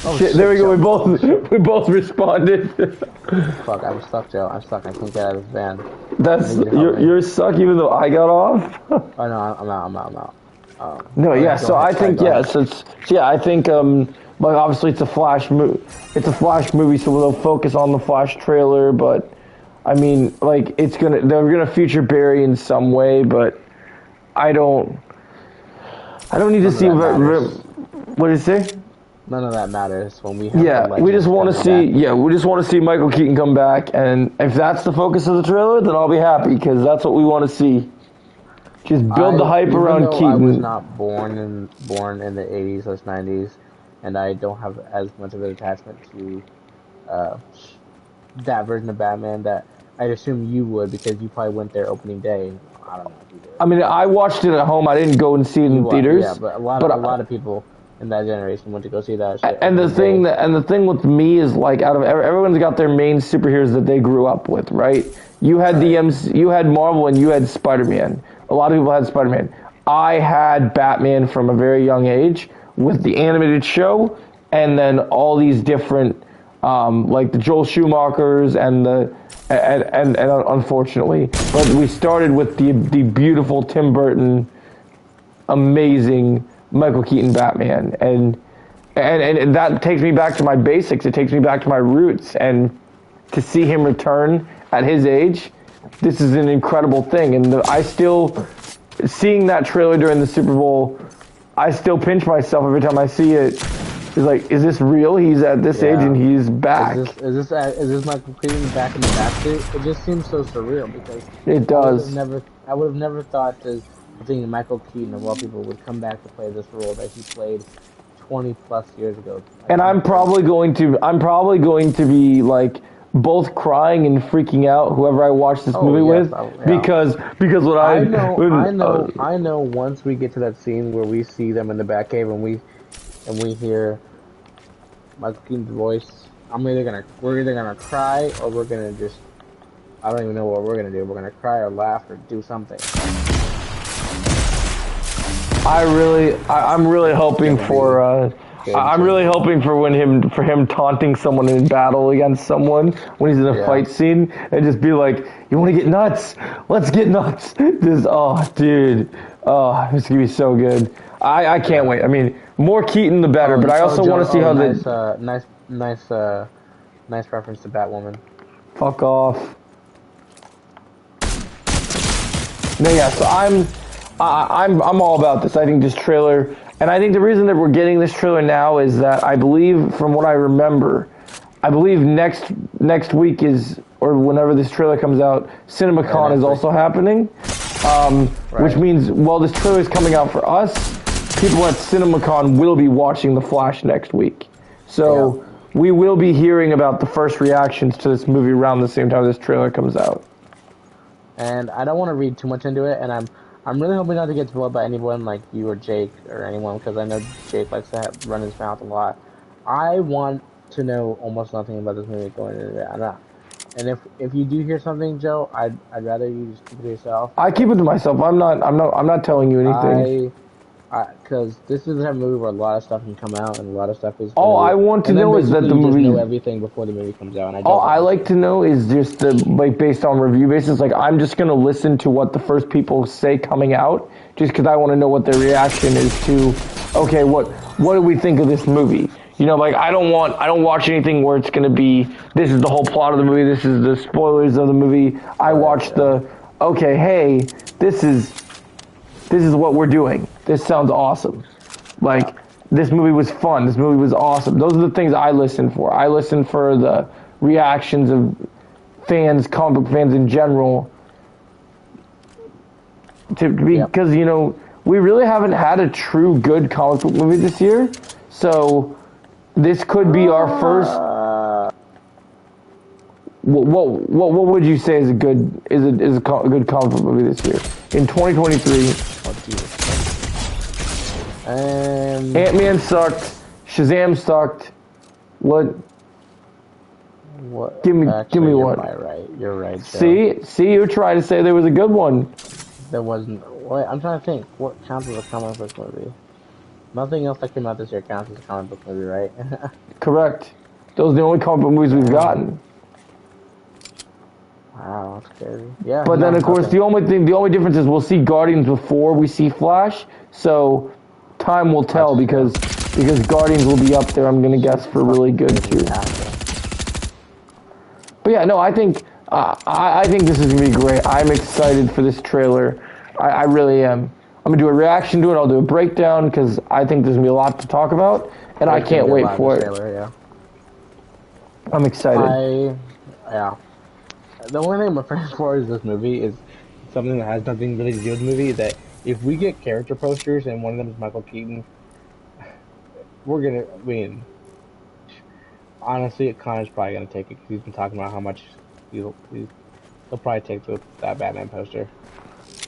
Oh, shit, there we go. We both responded. Fuck, I'm stuck, Joe. I'm stuck. I can't get out of this van. That's you're stuck even though I got off. Oh no, I'm out. No, yeah. So I think yes. I think like obviously it's a Flash movie. It's a Flash movie, so they'll focus on the Flash trailer. But I mean, like they're gonna feature Barry in some way, but I don't need to see what did you say? None of that matters when we have we just want to see we just want to see Michael Keaton come back, and if that's the focus of the trailer, then I'll be happy because that's what we want to see. Just build the hype around Keaton. I was not born in the 80s or 90s, and I don't have as much of an attachment to that version of Batman that I'd assume you would because you probably went there opening day. I don't know if you did. I mean, I watched it at home. I didn't go and see it in theaters. Yeah, but a lot of people in that generation went to go see that shit. And the thing with me is like out of everyone's got their main superheroes that they grew up with, right? You had you had Marvel and you had Spider-Man. A lot of people had Spider-Man. I had Batman from a very young age with the animated show, and then all these different like the Joel Schumachers and and unfortunately, but we started with the beautiful Tim Burton, amazing Michael Keaton Batman, and that takes me back to my basics. It takes me back to my roots, and to see him return at his age, this is an incredible thing. And I still, seeing that trailer during the Super Bowl, I still pinch myself every time I see it He's like, is this real? He's at this age and he's back. Is this Michael Keaton back in the backseat? It just seems so surreal because it does. I would have never thought that I think Michael Keaton of all people would come back to play this role that he played 20 plus years ago. And I'm probably going to be like both crying and freaking out whoever I watch this movie with because what I know once we get to that scene where we see them in the Batcave and we hear Michael Keaton's voice, we're either gonna cry or we're gonna just, I don't even know what we're gonna do. We're gonna cry or laugh or do something. I'm really hoping for I'm really hoping for him taunting someone in battle against someone when he's in a fight scene and just be like, you want to get nuts? Let's get nuts. Just, oh dude, it's gonna be so good. I can't wait. I mean, more Keaton the better, but I also want to see how nice reference to Batwoman. Fuck off. No, yeah. So I'm all about this. I think this trailer, and I think the reason that we're getting this trailer now is that I believe, from what I remember, next week is, or whenever this trailer comes out, CinemaCon is also happening, which means, well, this trailer is coming out for us. People at CinemaCon will be watching The Flash next week, so we will be hearing about the first reactions to this movie around the same time this trailer comes out. And I don't want to read too much into it, and I'm really hoping not to get spoiled by anyone like you or Jake or anyone, because I know Jake likes to run his mouth a lot. I want to know almost nothing about this movie going into it. And if you do hear something, Joe, I'd rather you just keep it to yourself. I keep it to myself. I'm not telling you anything. Because this is a movie where a lot of stuff can come out and a lot of stuff is. All I want to know is that the movie. Just know everything before the movie comes out. And all I like to know is just based on review basis. Like, I'm just gonna listen to what the first people say coming out, just because I want to know what their reaction is to. Okay, what do we think of this movie? You know, like I don't watch anything where it's gonna be, this is the whole plot of the movie, this is the spoilers of the movie. I watch okay, hey, this is what we're doing. This sounds awesome. Like, this movie was fun. This movie was awesome. Those are the things I listen for. I listen for the reactions of fans, comic book fans in general. Because, you know, we really haven't had a true good comic book movie this year. So, this could be our first. What would you say is a good comic book movie this year in 2023? Ant-Man sucked. Shazam sucked. What? Give me one. You're right. Joe. See, you're trying to say there was a good one. There wasn't. Wait, I'm trying to think. What counts as a comic book movie? Nothing else that came out this year counts as a comic book movie, right? Correct. Those are the only comic book movies we've gotten. Wow, that's crazy. Yeah. But then, of course, the only difference is we'll see Guardians before we see Flash. So time will tell because Guardians will be up there. I'm gonna guess for really good too. But yeah, no, I think this is gonna be great. I'm excited for this trailer. I really am. I'm gonna do a reaction to it. I'll do a breakdown because I think there's gonna be a lot to talk about, and I can't wait for it. Trailer, I'm excited. The only thing I'm afraid for is this movie is something that has nothing really to do with the movie. That if we get character posters and one of them is Michael Keaton, we're gonna win. Honestly, Connor's probably gonna take it because he's been talking about how much he'll probably take that Batman poster.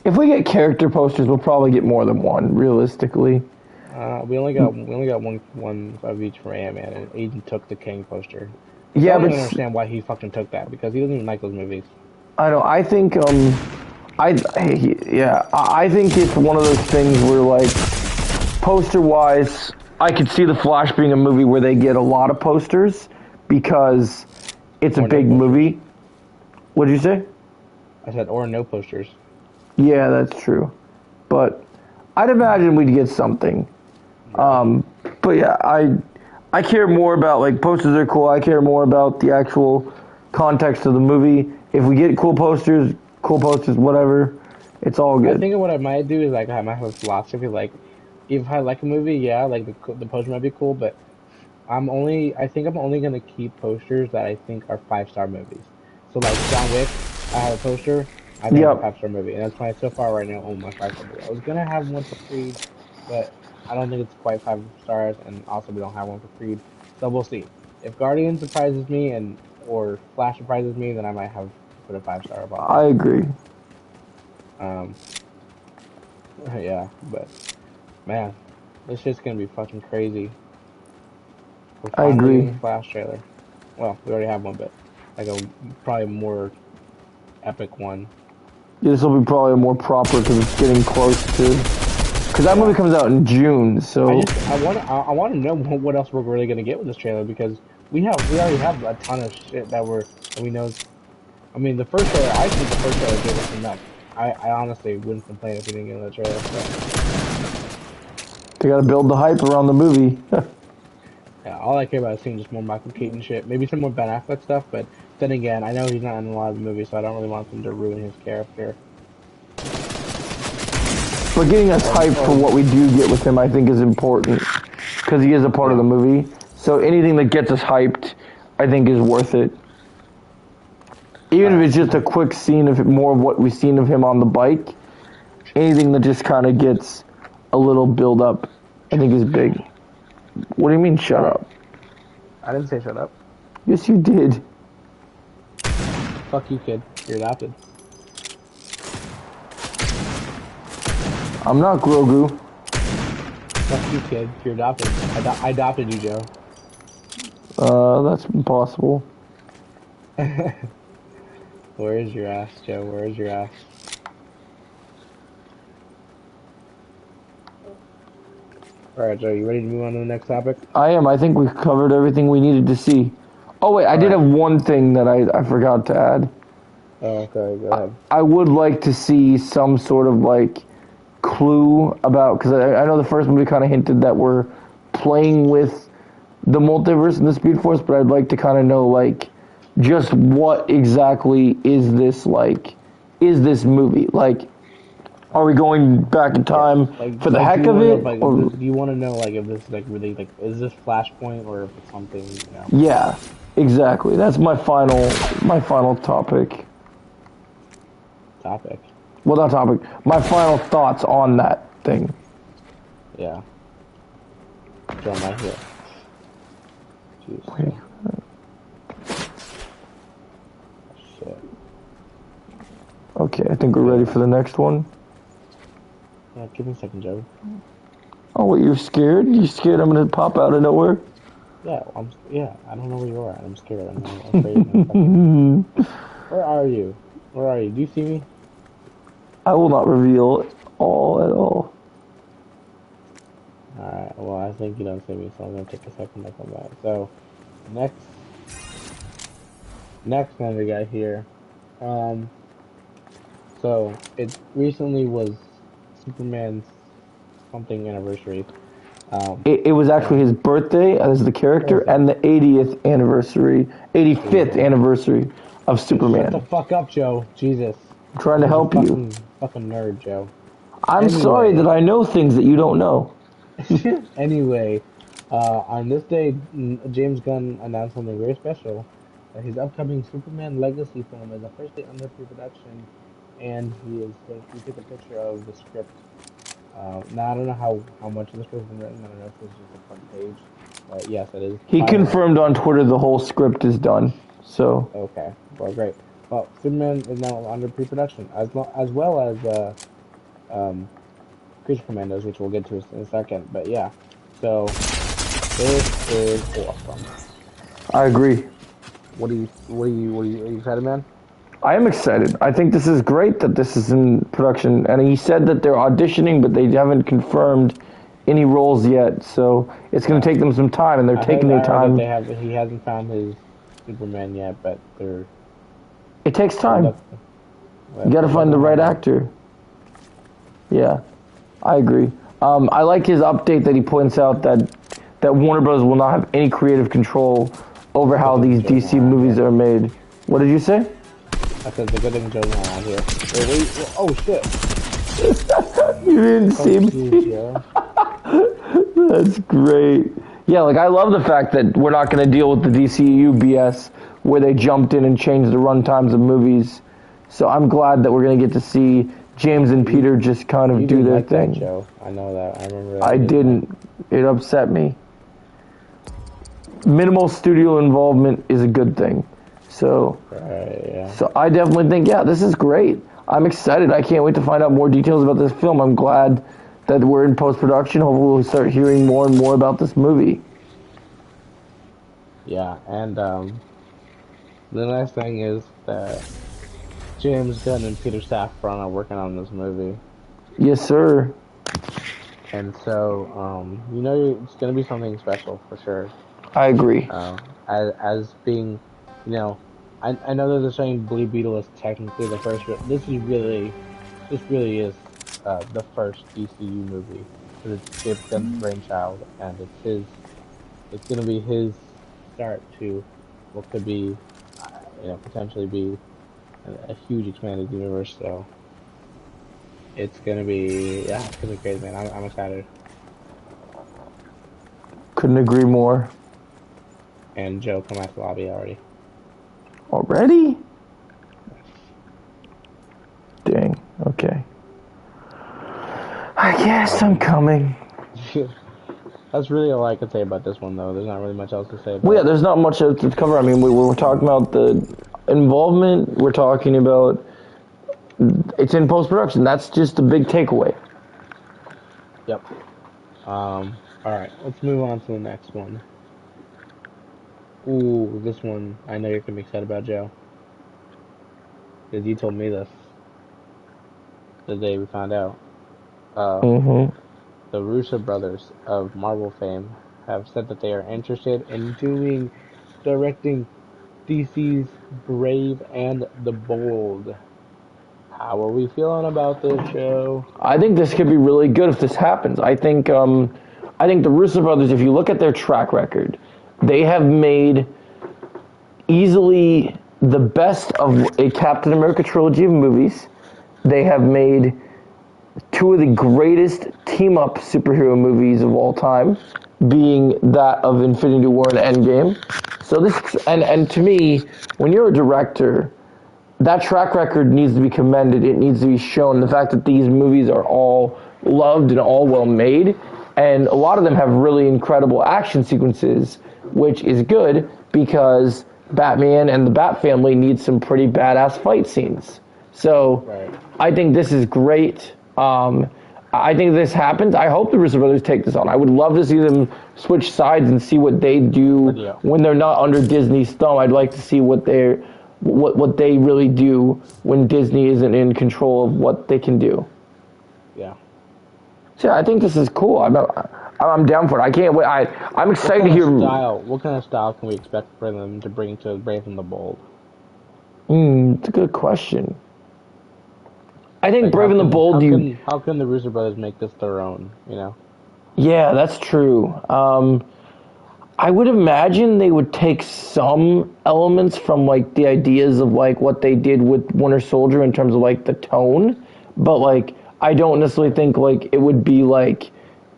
If we get character posters, we'll probably get more than one, realistically. We only got one of each for Ant-Man, and Aiden took the King poster. Yeah, I don't understand why he fucking took that because he doesn't even like those movies. I know. I think I think it's one of those things where, like, poster-wise, I could see The Flash being a movie where they get a lot of posters because it's a big movie. What did you say? I said, or no posters. Yeah, that's true. But I'd imagine we'd get something. But yeah, I care more about, like, posters are cool. I care more about the actual context of the movie. If we get cool posters, whatever. It's all good. I think what I might do is, like, I might have a philosophy, like, if I like a movie, yeah, like, the poster might be cool, but I think I'm only gonna keep posters that I think are 5-star movies. So like John Wick, I have a poster. I think it's a Yep. 5-star movie, and that's why so far right now own my 5-star movie. I was gonna have one for Creed, but I don't think it's quite 5 stars, and also we don't have one for Creed. So we'll see. If Guardian surprises me and or Flash surprises me, then I might have to put a 5-star up on I there. agree. Um, yeah, but man, this shit's gonna be fucking crazy. We're I finally agree. getting a Flash trailer. Well, we already have one, but like a probably more epic one. Yeah, this will be probably more proper because it's getting close to. Because that movie comes out in June, so. I want to know what else we're really gonna get with this trailer because we already have a ton of shit that we know. I mean, the first trailer, I think the first trailer gave us enough. I honestly wouldn't complain if we didn't get another trailer. So. They gotta build the hype around the movie. Yeah, all I care about is seeing just more Michael Keaton shit. Maybe some more Ben Affleck stuff, but then again, I know he's not in a lot of the movies, so I don't really want them to ruin his character. But getting us hyped for what we do get with him, I think, is important. Because he is a part of the movie. So anything that gets us hyped, I think, is worth it. Even if it's just a quick scene of more of what we've seen of him on the bike, anything that just kind of gets a little build up, I think is big. What do you mean, shut up? I didn't say shut up. Yes, you did. Fuck you, kid. You're adopted. I'm not Grogu. Fuck you, kid. You're adopted. I adopted you, Joe. That's impossible. Where is your ass, Joe? Where is your ass? Alright, Joe, you ready to move on to the next topic? I am. I think we've covered everything we needed to see. Oh, wait, I did have one thing that I forgot to add. Oh, okay, go ahead. I would like to see some sort of, like, clue about... Because I know the first movie kind of hinted that we're playing with the multiverse and the Speed Force, but I'd like to kind of know, like, just what exactly is this, like... Is this movie? Like... Are we going back in time for the heck of it? Do you want to know, like, if this, like, really, like, is this Flashpoint or if it's something, you know? Yeah, exactly. That's my final topic. Topic? Well, not topic. My final thoughts on that thing. Yeah. Joe, I'm right here. Jeez. Shit. Okay, I think we're ready for the next one. Yeah, give me a second, Joe. Oh, wait, you're scared? You scared I'm gonna pop out of nowhere? Yeah, I don't know where you are. I'm scared. I'm afraid. Where are you? Where are you? Do you see me? I will not reveal all at all. Alright, well, I think you don't see me, so I'm gonna take a second to come back. So, next one we got here. So, it recently was Superman's something anniversary. It was actually his birthday as the character and the 85th anniversary of Superman. Shut the fuck up, Joe. Jesus. I'm trying to help you. Fucking nerd, Joe. I'm sorry that I know things that you don't know. Anyway, on this day, James Gunn announced something very special. His upcoming Superman Legacy film is officially under pre-production, and he took a picture of the script. Now, I don't know how much of the script has been written. I don't know if it's just a front page. But yes, it is. He confirmed on Twitter the whole script is done. So. Okay. Well, great. Well, Superman is now under pre-production, as well as Creature Commandos, which we'll get to in a second. But yeah, so this is awesome. I agree. Are you excited, man? I am excited. I think this is great that this is in production. And he said that they're auditioning, but they haven't confirmed any roles yet. So it's going to take them some time, and they're taking their time. He hasn't found his Superman yet, but they're... It takes time. You got to find the right actor. Yeah, I agree. I like his update that he points out that Warner Bros. Will not have any creative control over how these DC movies are made. What did you say? I said the good thing Joe's not out here. Wait, oh shit! You didn't see me. That's great. Yeah, like I love the fact that we're not going to deal with the DCU BS where they jumped in and changed the run times of movies. So I'm glad that we're going to get to see James and Peter just kind of do their thing. That show. I know that. I remember that. I didn't. It upset me. Minimal studio involvement is a good thing. So, so I definitely think, yeah, this is great. I'm excited. I can't wait to find out more details about this film. I'm glad that we're in post-production. Hopefully we'll start hearing more and more about this movie. Yeah, and the nice thing is that James Gunn and Peter Safran are working on this movie. Yes, sir. And so, it's going to be something special for sure. I agree. As being, I know that they're saying Blue Beetle is technically the first, but this really is the first DCU movie. Because it's James Gunn's brainchild, and it's going to be his start to what could be, potentially be a huge expanded universe. So it's gonna be crazy, man. I'm excited. Couldn't agree more. And Joe, come out the lobby already. Already? Dang. Okay. I guess I'm coming. That's really all I can say about this one, though. There's not really much else to say about Well, yeah, there's not much else to cover. I mean, we're talking about the involvement. We're talking about it's in post-production. That's just a big takeaway. Yep. Alright, let's move on to the next one. Ooh, this one I know you're going to be excited about, Joe. Because you told me this the day we found out. The Russo brothers of Marvel fame have said that they are interested in directing DC's Brave and the Bold. How are we feeling about this, Joe? I think this could be really good if this happens. I think the Russo brothers, if you look at their track record, they have made easily the best of a Captain America trilogy of movies. They have made two of the greatest team-up superhero movies of all time, being that of Infinity War and Endgame. So this, and to me, when you're a director, that track record needs to be commended. It needs to be shown. The fact that these movies are all loved and all well made, and a lot of them have really incredible action sequences, which is good because Batman and the Bat family need some pretty badass fight scenes. So I think this is great. I think if this happens, I hope the Russo brothers take this on. I would love to see them switch sides and see what they do when they're not under Disney's thumb. I'd like to see what they really do when Disney isn't in control of what they can do. Yeah. So yeah, I think this is cool. I'm down for it. I can't wait. I'm excited to hear. What kind of style can we expect for them to bring to Brave and the Bold? It's a good question. I think Brave and the Bold. How can the Russo brothers make this their own? Yeah, that's true. I would imagine they would take some elements from like the ideas of like what they did with Winter Soldier in terms of like the tone, but like I don't necessarily think like it would be like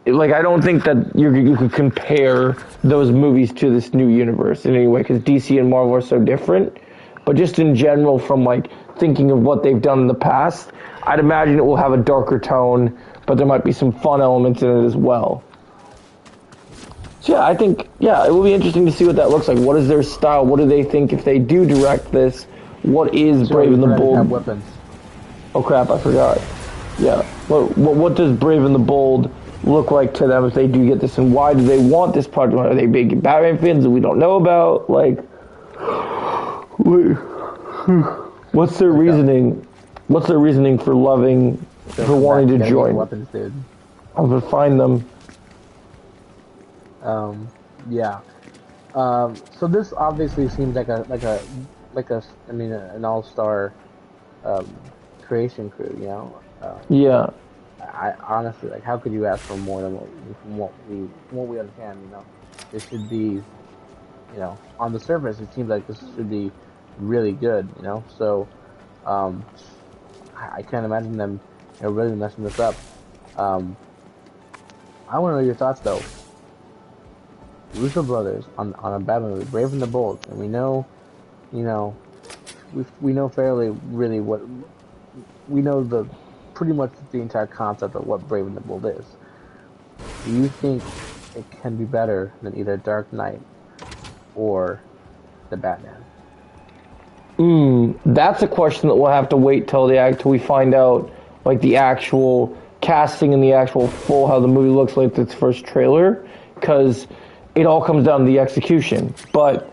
I don't think that you could compare those movies to this new universe in any way because DC and Marvel are so different. But just in general, from like thinking of what they've done in the past, I'd imagine it will have a darker tone, but there might be some fun elements in it as well. So yeah, I think, it will be interesting to see what that looks like. What is their style? What do they think if they do direct this? What is Brave and the Bold? Have weapons. Oh crap, I forgot. Yeah. What does Brave and the Bold look like to them if they do get this, and why do they want this project? Are they big Batman fans that we don't know about? Like, what's their reasoning? What's their reasoning for loving, for wanting to join? Weapons, dude. I'm gonna find them. Yeah. So this obviously seems like an all-star creation crew, Yeah. I honestly, like, how could you ask for more than what we understand? This should be, on the surface, it seems like this should be really good, So, I can't imagine them, really messing this up. I want to know your thoughts, though. Russo brothers on a Batman movie, Brave and the Bold, and we know, we know fairly really what we know the pretty much the entire concept of what Brave and the Bold is. Do you think it can be better than either Dark Knight or the Batman? That's a question that we'll have to wait till we find out like the actual casting and the actual full how the movie looks like its first trailer, because it all comes down to the execution. But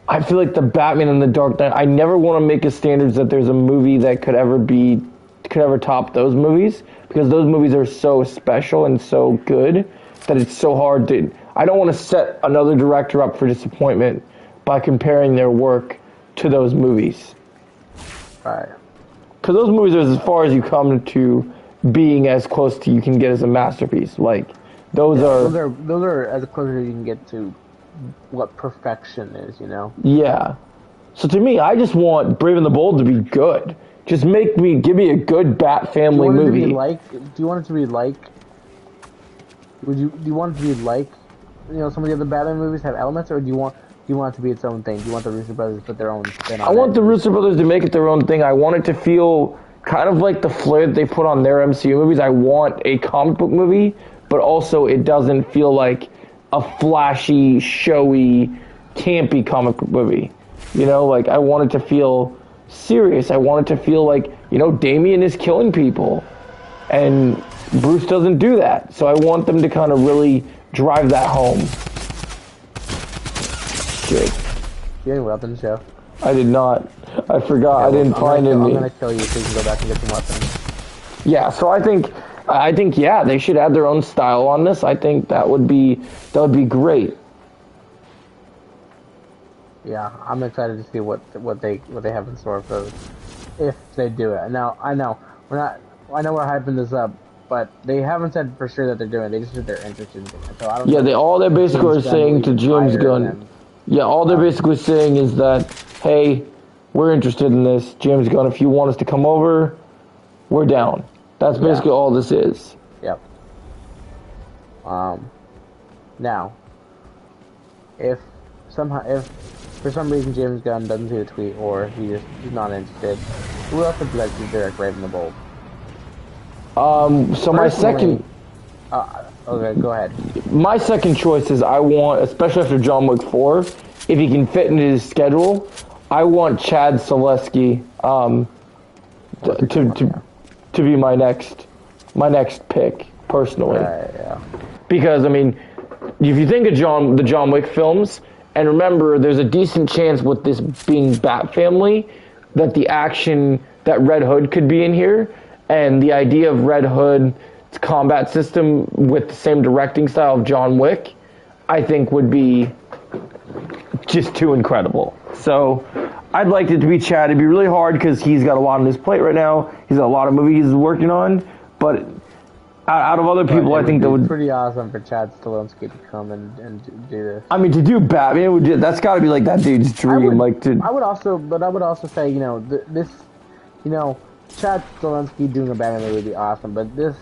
I feel like the Batman and the Dark Knight, I never want to make a standards that there's a movie that could ever top those movies, because those movies are so special and so good that it's so hard to, I don't want to set another director up for disappointment by comparing their work to those movies. Right. Because those movies are as far as you come to being as close to you can get as a masterpiece. Like, those are as close as you can get to what perfection is, you know? Yeah. So to me, I just want Brave and the Bold to be good. Just give me a good Bat family movie. Do you want it to be like, do you want it to be like, some of the other Batman movies have elements, or do you want it to be its own thing? Do you want the Russo brothers to put their own spin on it? I want the Russo brothers to make it their own thing. I want it to feel kind of like the flair that they put on their MCU movies. I want a comic book movie, but also it doesn't feel like a flashy, showy, campy comic book movie. Like, I want it to feel serious. I want it to feel like, Damian is killing people, and Bruce doesn't do that. So I want them to kind of really drive that home. Jake. You had any weapons, Joe? I did not. I forgot. I didn't find any. I'm gonna kill you so you can go back and get some weapons. Yeah, so I think yeah, they should add their own style on this. I think that would be great. Yeah, I'm excited to see what they have in store for if they do it. Now I know we're hyping this up, but they haven't said for sure that they're doing it. They just said they're interested in it. So I don't. Yeah, all they basically are saying to James Gunn. Yeah, all they're basically saying is that, hey, we're interested in this. James Gunn, if you want us to come over, we're down. That's basically all this is. Yep. Now, if for some reason James Gunn doesn't see the tweet, or he's not interested, who else would you like to direct Brave and the Bold? So my second... Okay, go ahead. My second choice is I want, especially after John Wick 4, if he can fit into his schedule, I want Chad Zaleski to be my next pick, personally. Right, yeah. Because, I mean, if you think of the John Wick films, and remember, there's a decent chance with this being Bat Family that the action, that Red Hood could be in here, and the idea of Red Hood's combat system with the same directing style of John Wick, I think would be just too incredible. So I'd like it to be Chad. It'd be really hard because he's got a lot on his plate right now. He's got a lot of movies he's working on, but out of other people, I think that would be pretty awesome for Chad Stahelski to come and do this. I mean, to do Batman, that's got to be like that dude's dream. I would also say, this, Chad Stahelski doing a Batman movie would be awesome, but this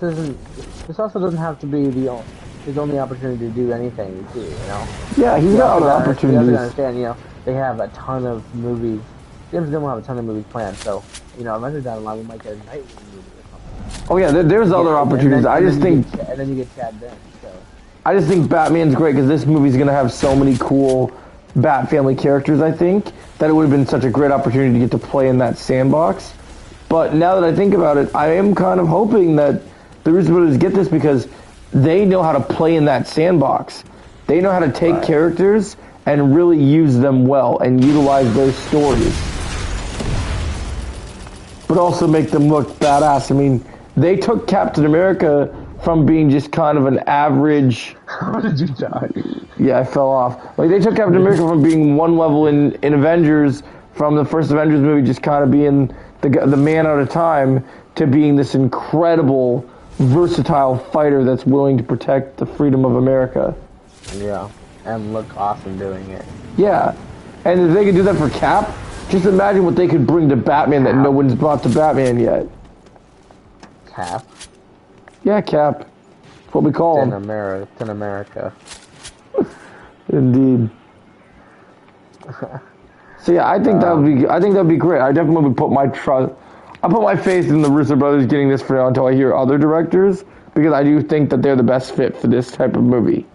also doesn't have to be his only opportunity to do anything, too, Yeah, he's got other opportunities. You have to understand, they have a ton of movies. James Gunn will have a ton of movies planned, so, eventually down the line we might get a Nightwing movie or something. Oh yeah, there's other opportunities. And then you get Chad then, so. I just think Batman's great because this movie's going to have so many cool Bat Family characters, I think, that it would have been such a great opportunity to get to play in that sandbox. But now that I think about it, I am kind of hoping that the Russo brothers get this because they know how to play in that sandbox. They know how to take characters and really use them well and utilize their stories. But also make them look badass. I mean, they took Captain America from being just kind of an average... How did you die? Yeah, I fell off. Like, they took Captain America from being one level in Avengers, from the first Avengers movie just kind of being the man out of time, to being this incredible, versatile fighter that's willing to protect the freedom of America. Yeah, and look awesome doing it. Yeah, and if they could do that for Cap, just imagine what they could bring to Batman that no one's brought to Batman yet. Cap? Yeah, Cap. That's what we call him. In America. Indeed. So yeah, I think that'd be great. I definitely would put my trust. I put my faith in the Russo brothers getting this for now until I hear other directors, because I do think that they're the best fit for this type of movie.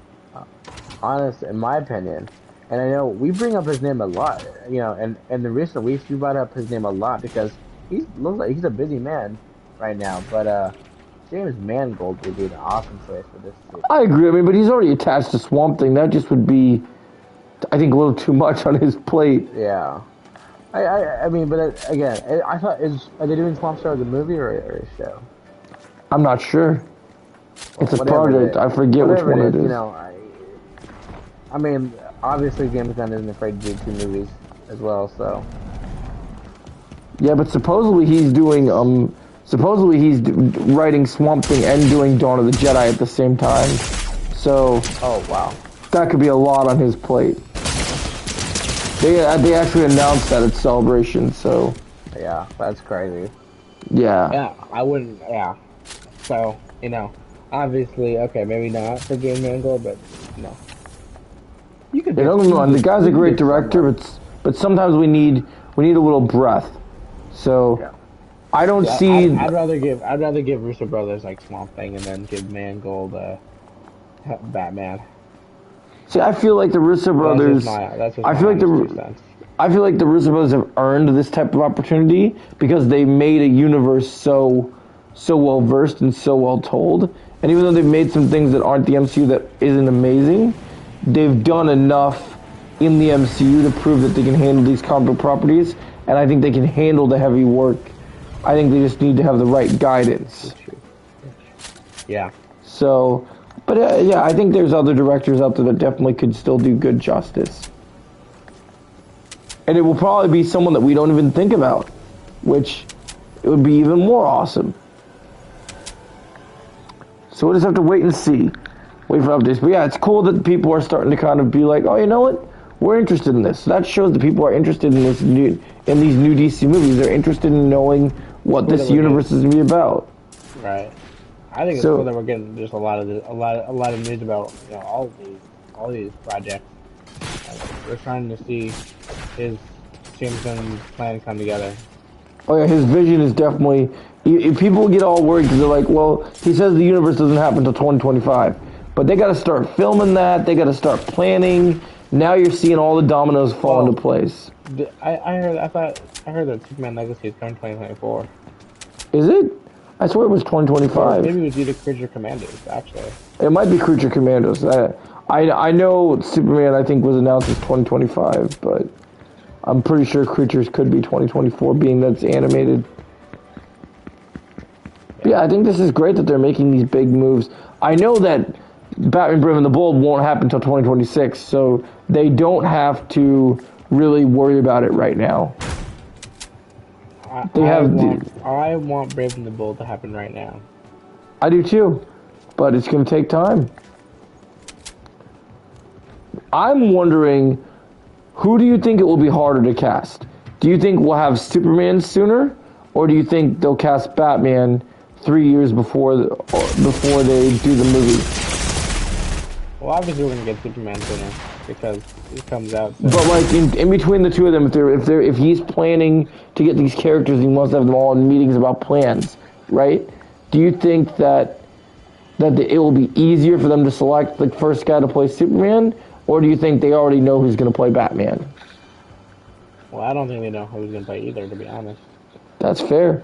Honest, in my opinion, and I know we bring up his name a lot, and in the recent weeks we brought up his name a lot because he looks like he's a busy man right now. But James Mangold would be an awesome choice for this series. I agree. I mean, but he's already attached to Swamp Thing. That just would be, I think, a little too much on his plate. Yeah. I mean, but again, I thought, are they doing Swamp Star as a movie or a show? I'm not sure. It's a Whatever project. I forget which one it is. I mean, obviously James Gunn isn't afraid to do 2 movies as well, so. Yeah, but supposedly he's doing writing Swamp Thing and doing Dawn of the Jedi at the same time. So. Oh wow. That could be a lot on his plate. They actually announced that at Celebration, so. Yeah, that's crazy. Yeah. Yeah, I wouldn't. Yeah. So obviously, okay, maybe not for James Mangold, but no. You could. The guy's a great director, but sometimes we need a little breath. So, yeah. I don't see. I'd rather give Russo brothers like Swamp Thing and then give Mangold Batman. See, I feel like the Russo brothers. I feel like the Russo brothers have earned this type of opportunity because they made a universe so well versed and so well told. And even though they've made some things that aren't the MCU that isn't amazing, they've done enough in the MCU to prove that they can handle these comic book properties. And I think they can handle the heavy work. I think they just need to have the right guidance. Yeah. So. But yeah, I think there's other directors out there that definitely could still do good justice. And it will probably be someone that we don't even think about, which it would be even more awesome. So we'll just have to wait and see. Wait for updates. But yeah, it's cool that people are starting to kind of be like, oh, you know what? We're interested in this. So that shows that people are interested in these new DC movies. They're interested in knowing what this universe is going to be about. Right. I think it's cool that we're getting just a lot of news about all these projects. We're trying to see his James Gunn's plan come together. Oh yeah, his vision is definitely. People get all worried because they're like, well, he says the universe doesn't happen until 2025, but they got to start filming that. They got to start planning. Now you're seeing all the dominoes fall into place. I heard that Superman Legacy is coming 2024. Is it? I swear it was 2025. Maybe it was either Creature Commandos, actually. It might be Creature Commandos. I know Superman, I think, was announced as 2025, but I'm pretty sure Creatures could be 2024, being that it's animated. Yeah, I think this is great that they're making these big moves. I know that Batman Brave and the Bold won't happen until 2026, so they don't have to really worry about it right now. I want Brave and the Bold to happen right now. I do too, but it's going to take time. I'm wondering, who do you think it will be harder to cast? Do you think we'll have Superman sooner, or do you think they'll cast Batman 3 years before they do the movie? Well, obviously we're going to get Superman sooner because it comes out soon. But like in between the two of them, if he's planning to get these characters and he wants to have them all in meetings about plans, right? Do you think that it will be easier for them to select the first guy to play Superman, or do you think they already know who's going to play Batman? Well, I don't think they know who's going to play either, to be honest. That's fair.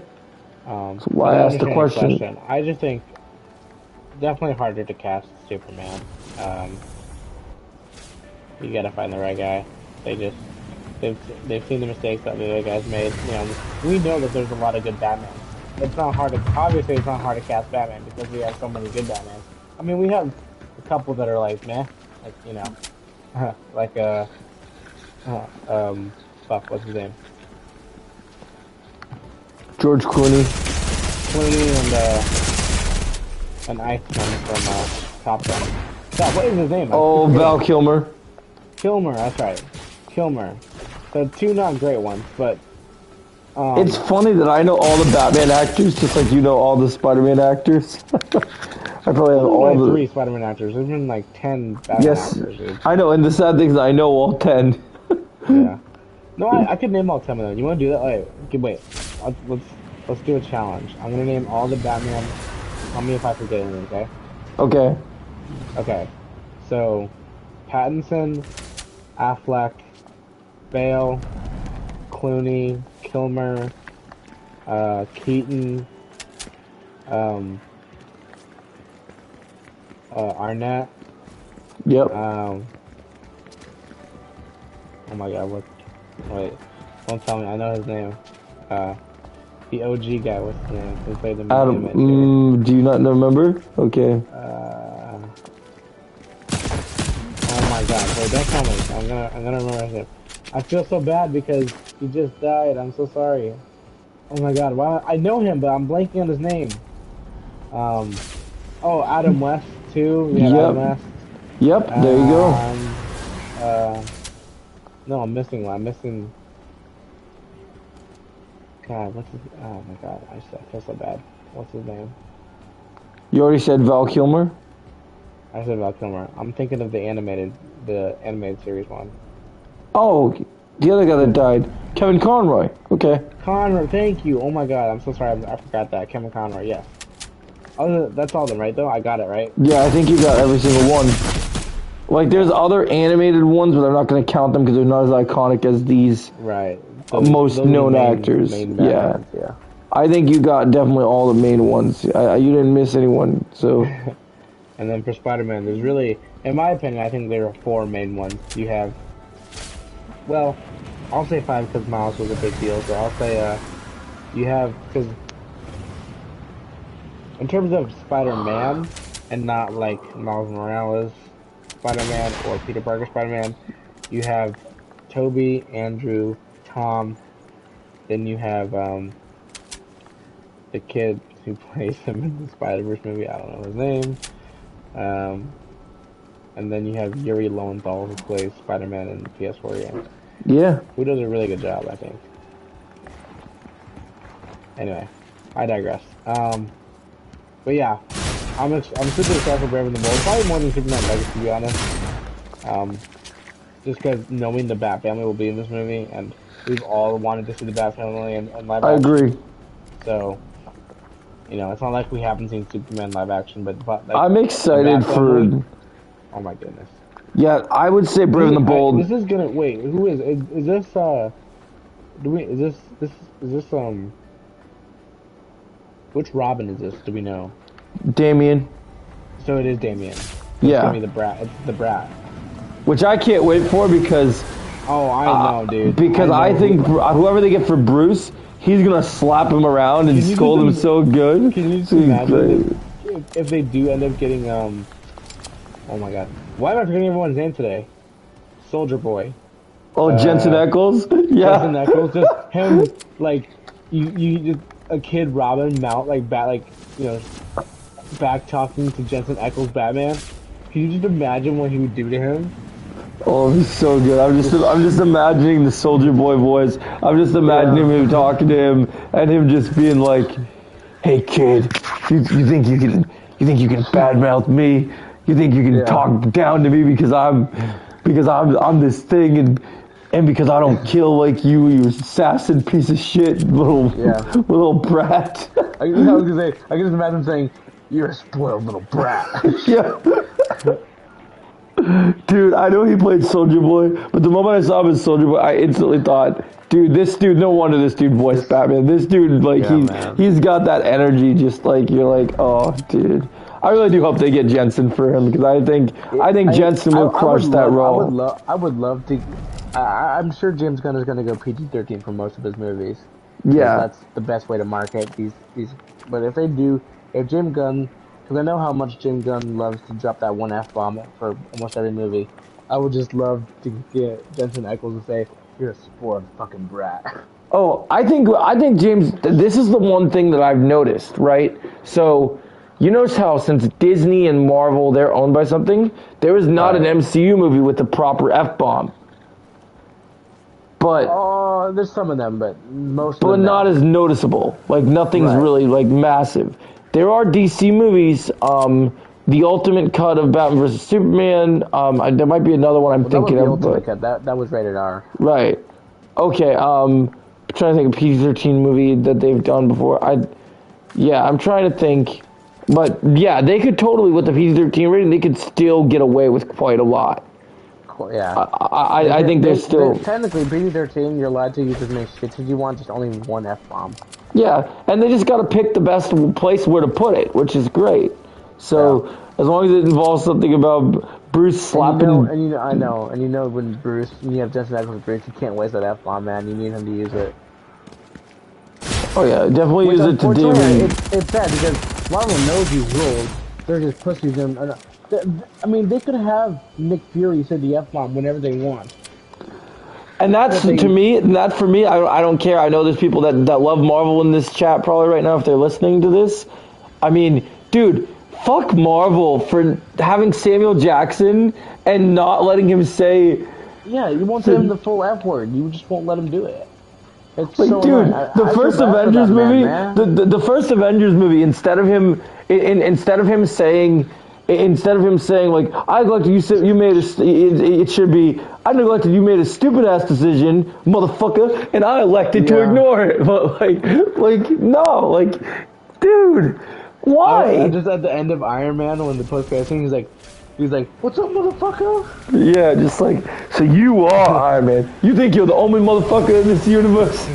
That's why I asked the question. I just think definitely harder to cast Superman. You gotta find the right guy. They've seen the mistakes that the other guys made. We know that there's a lot of good Batman. It's not hard to cast Batman because we have so many good Batmans. I mean, we have a couple that are like meh, what's his name? George Clooney and Iceman from Top Gun. What is his name? Oh, Val Kilmer. Kilmer, that's right. Kilmer. So 2 not great ones, but... it's funny that I know all the Batman actors just like you know all the Spider-Man actors. I probably have all only the 3 Spider-Man actors. There's been like 10 Batman yes. actors, dude. I know, and the sad thing is I know all 10. Yeah. No, I could name all 10 of them. You want to do that? Wait. Let's do a challenge. I'm gonna name all the Batman. Tell me if I forget anything, okay? Okay. Okay. So, Pattinson, Affleck, Bale, Clooney, Kilmer, Keaton, Arnett. Yep. Oh my God! Wait, don't tell me. I know his name. The OG guy. What's his name? Who played the Adam. Do you not remember? Okay. Oh my God! Wait, don't tell me. I'm gonna remember his name. I feel so bad because he just died. I'm so sorry. Oh my God! Why? I know him, but I'm blanking on his name. Oh, Adam West too. Yeah, Yep. Adam West. Yep. There you go. No, I'm missing one. I'm missing. God, what's his? Oh my God! I feel so bad. What's his name? You already said Val Kilmer. I said Val Kilmer. I'm thinking of the animated series one. Oh, the other guy that died, Kevin Conroy. Okay. Conroy, thank you. Oh my God, I'm so sorry. I forgot that. Kevin Conroy. Yes. That's all of them, right? Though I got it right. Yeah, I think you got every single one. Like, there's other animated ones, but I'm not going to count them because they're not as iconic as these right. most known actors. Yeah. I think you got definitely all the main ones. You didn't miss anyone. So. And then for Spider-Man, there's really, in my opinion, I think there are 4 main ones. You have, well, I'll say 5 because Miles was a big deal. So I'll say you have, because in terms of Spider-Man and not like Miles Morales Spider-Man or Peter Parker Spider-Man, you have Toby, Andrew, Tom, then you have the kid who plays him in the Spider-Verse movie, I don't know his name, and then you have Yuri Lowenthal who plays Spider-Man in the PS4 game. Yeah. Who does a really good job, I think. Anyway, I digress. But yeah, I'm super excited for Brave and the Bold. Probably more than Superman Legacy, to be honest. Just because knowing the Bat Family will be in this movie, and we've all wanted to see the Bat Family in live action. I agree. So, you know, it's not like we haven't seen Superman live action, but like, I'm excited for. Oh my goodness. Yeah, I would say Brave and the Bold. This is gonna wait. Who is this? Which Robin is this? Do we know? Damien. So it is Damien. So yeah. It's gonna be the Brat. It's the Brat. Which I can't wait for because. Oh, I know, dude. Because I think whoever they get for Bruce, he's gonna slap him around and scold him so good. Can you just imagine if they do end up getting Oh my God! Why am I forgetting everyone's name today? Soldier Boy. Oh, Jensen Ackles. Yeah. Jensen Ackles, just him like you just a kid Robin mount like back talking to Jensen Ackles Batman. Can you just imagine what he would do to him? Oh, he's so good. I'm just imagining the Soldier Boy voice. I'm just imagining him talking to him and him just being like, "Hey kid, you think you can badmouth me? You think you can talk down to me because I'm this thing and because I don't kill like you assassin piece of shit, little brat." I was gonna say, I can just imagine saying, "You're a spoiled little brat." Yeah. Dude, I know he played Soldier Boy, but the moment I saw him as Soldier Boy, I instantly thought, no wonder this dude voiced Batman. This dude, like, he's got that energy, just like, you're like, oh, dude. I really do hope they get Jensen for him, because I think Jensen will crush that role. I would love to. I'm sure James Gunn is going to go PG-13 for most of his movies. Yeah. That's the best way to market these. But if James Gunn, because I know how much James Gunn loves to drop that one F-bomb for almost every movie, I would just love to get Jensen Ackles to say, "You're a spoiled fucking brat." Oh, I think James, this is the one thing that I've noticed, right? So, you notice how since Disney and Marvel, they're owned by something, there is not an MCU movie with the proper F-bomb. But there's some of them, but most of them. But not as noticeable. Like, nothing's really, like, massive. there are DC movies. The Ultimate Cut of Batman vs Superman. There might be another one I'm thinking that of. was the Ultimate Cut. That was rated R. Right. Okay. I'm trying to think of a PG-13 movie that they've done before. I'm trying to think. But yeah, they could totally, with the PG-13 rating, they could still get away with quite a lot. Yeah. I think there's still... Technically, PG-13, you're allowed to use as many shits as you want, just only one F-bomb. Yeah, and they just got to pick the best place where to put it, which is great. So, as long as it involves something about Bruce slapping... I know, and when Bruce, when you have Jensen Ackles with Bruce, you can't waste that F-bomb, man. You need him to use it. Oh yeah, definitely use it to David. It's sad, because Marvel knows you ruled. They're just pussies and... I mean, they could have Nick Fury say the F-bomb whenever they want. And that's, to me, for me, I don't care. I know there's people that love Marvel in this chat probably right now if they're listening to this. I mean, dude, fuck Marvel for having Samuel Jackson and not letting him say... Yeah, you won't say him the full F word. You just won't let him do it. It's like, so dude, annoying. the first Avengers movie, the first Avengers movie, instead of him saying like, I neglected you made it should be, I neglected you made a stupid ass decision, motherfucker, and I elected to ignore it. But like no, like, dude, why? Just at the end of Iron Man, when the post-credit scene, he's like, what's up, motherfucker? Yeah, just like, so you are Iron Man. You think you're the only motherfucker in this universe?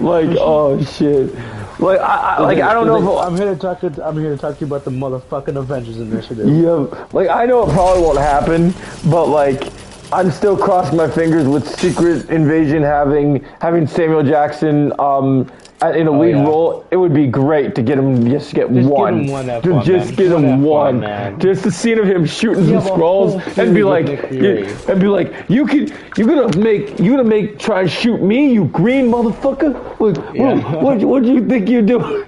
like, oh shit. Like I don't know if I'm here to talk to you about the motherfucking Avengers Initiative. Yeah, like I know it probably won't happen, but like I'm still crossing my fingers with Secret Invasion having Samuel Jackson in a lead role. It would be great to get him just get one. Just get him one. Just the scene of him shooting some scrolls and be like, you're gonna try and shoot me, you green motherfucker. What do you think you're doing?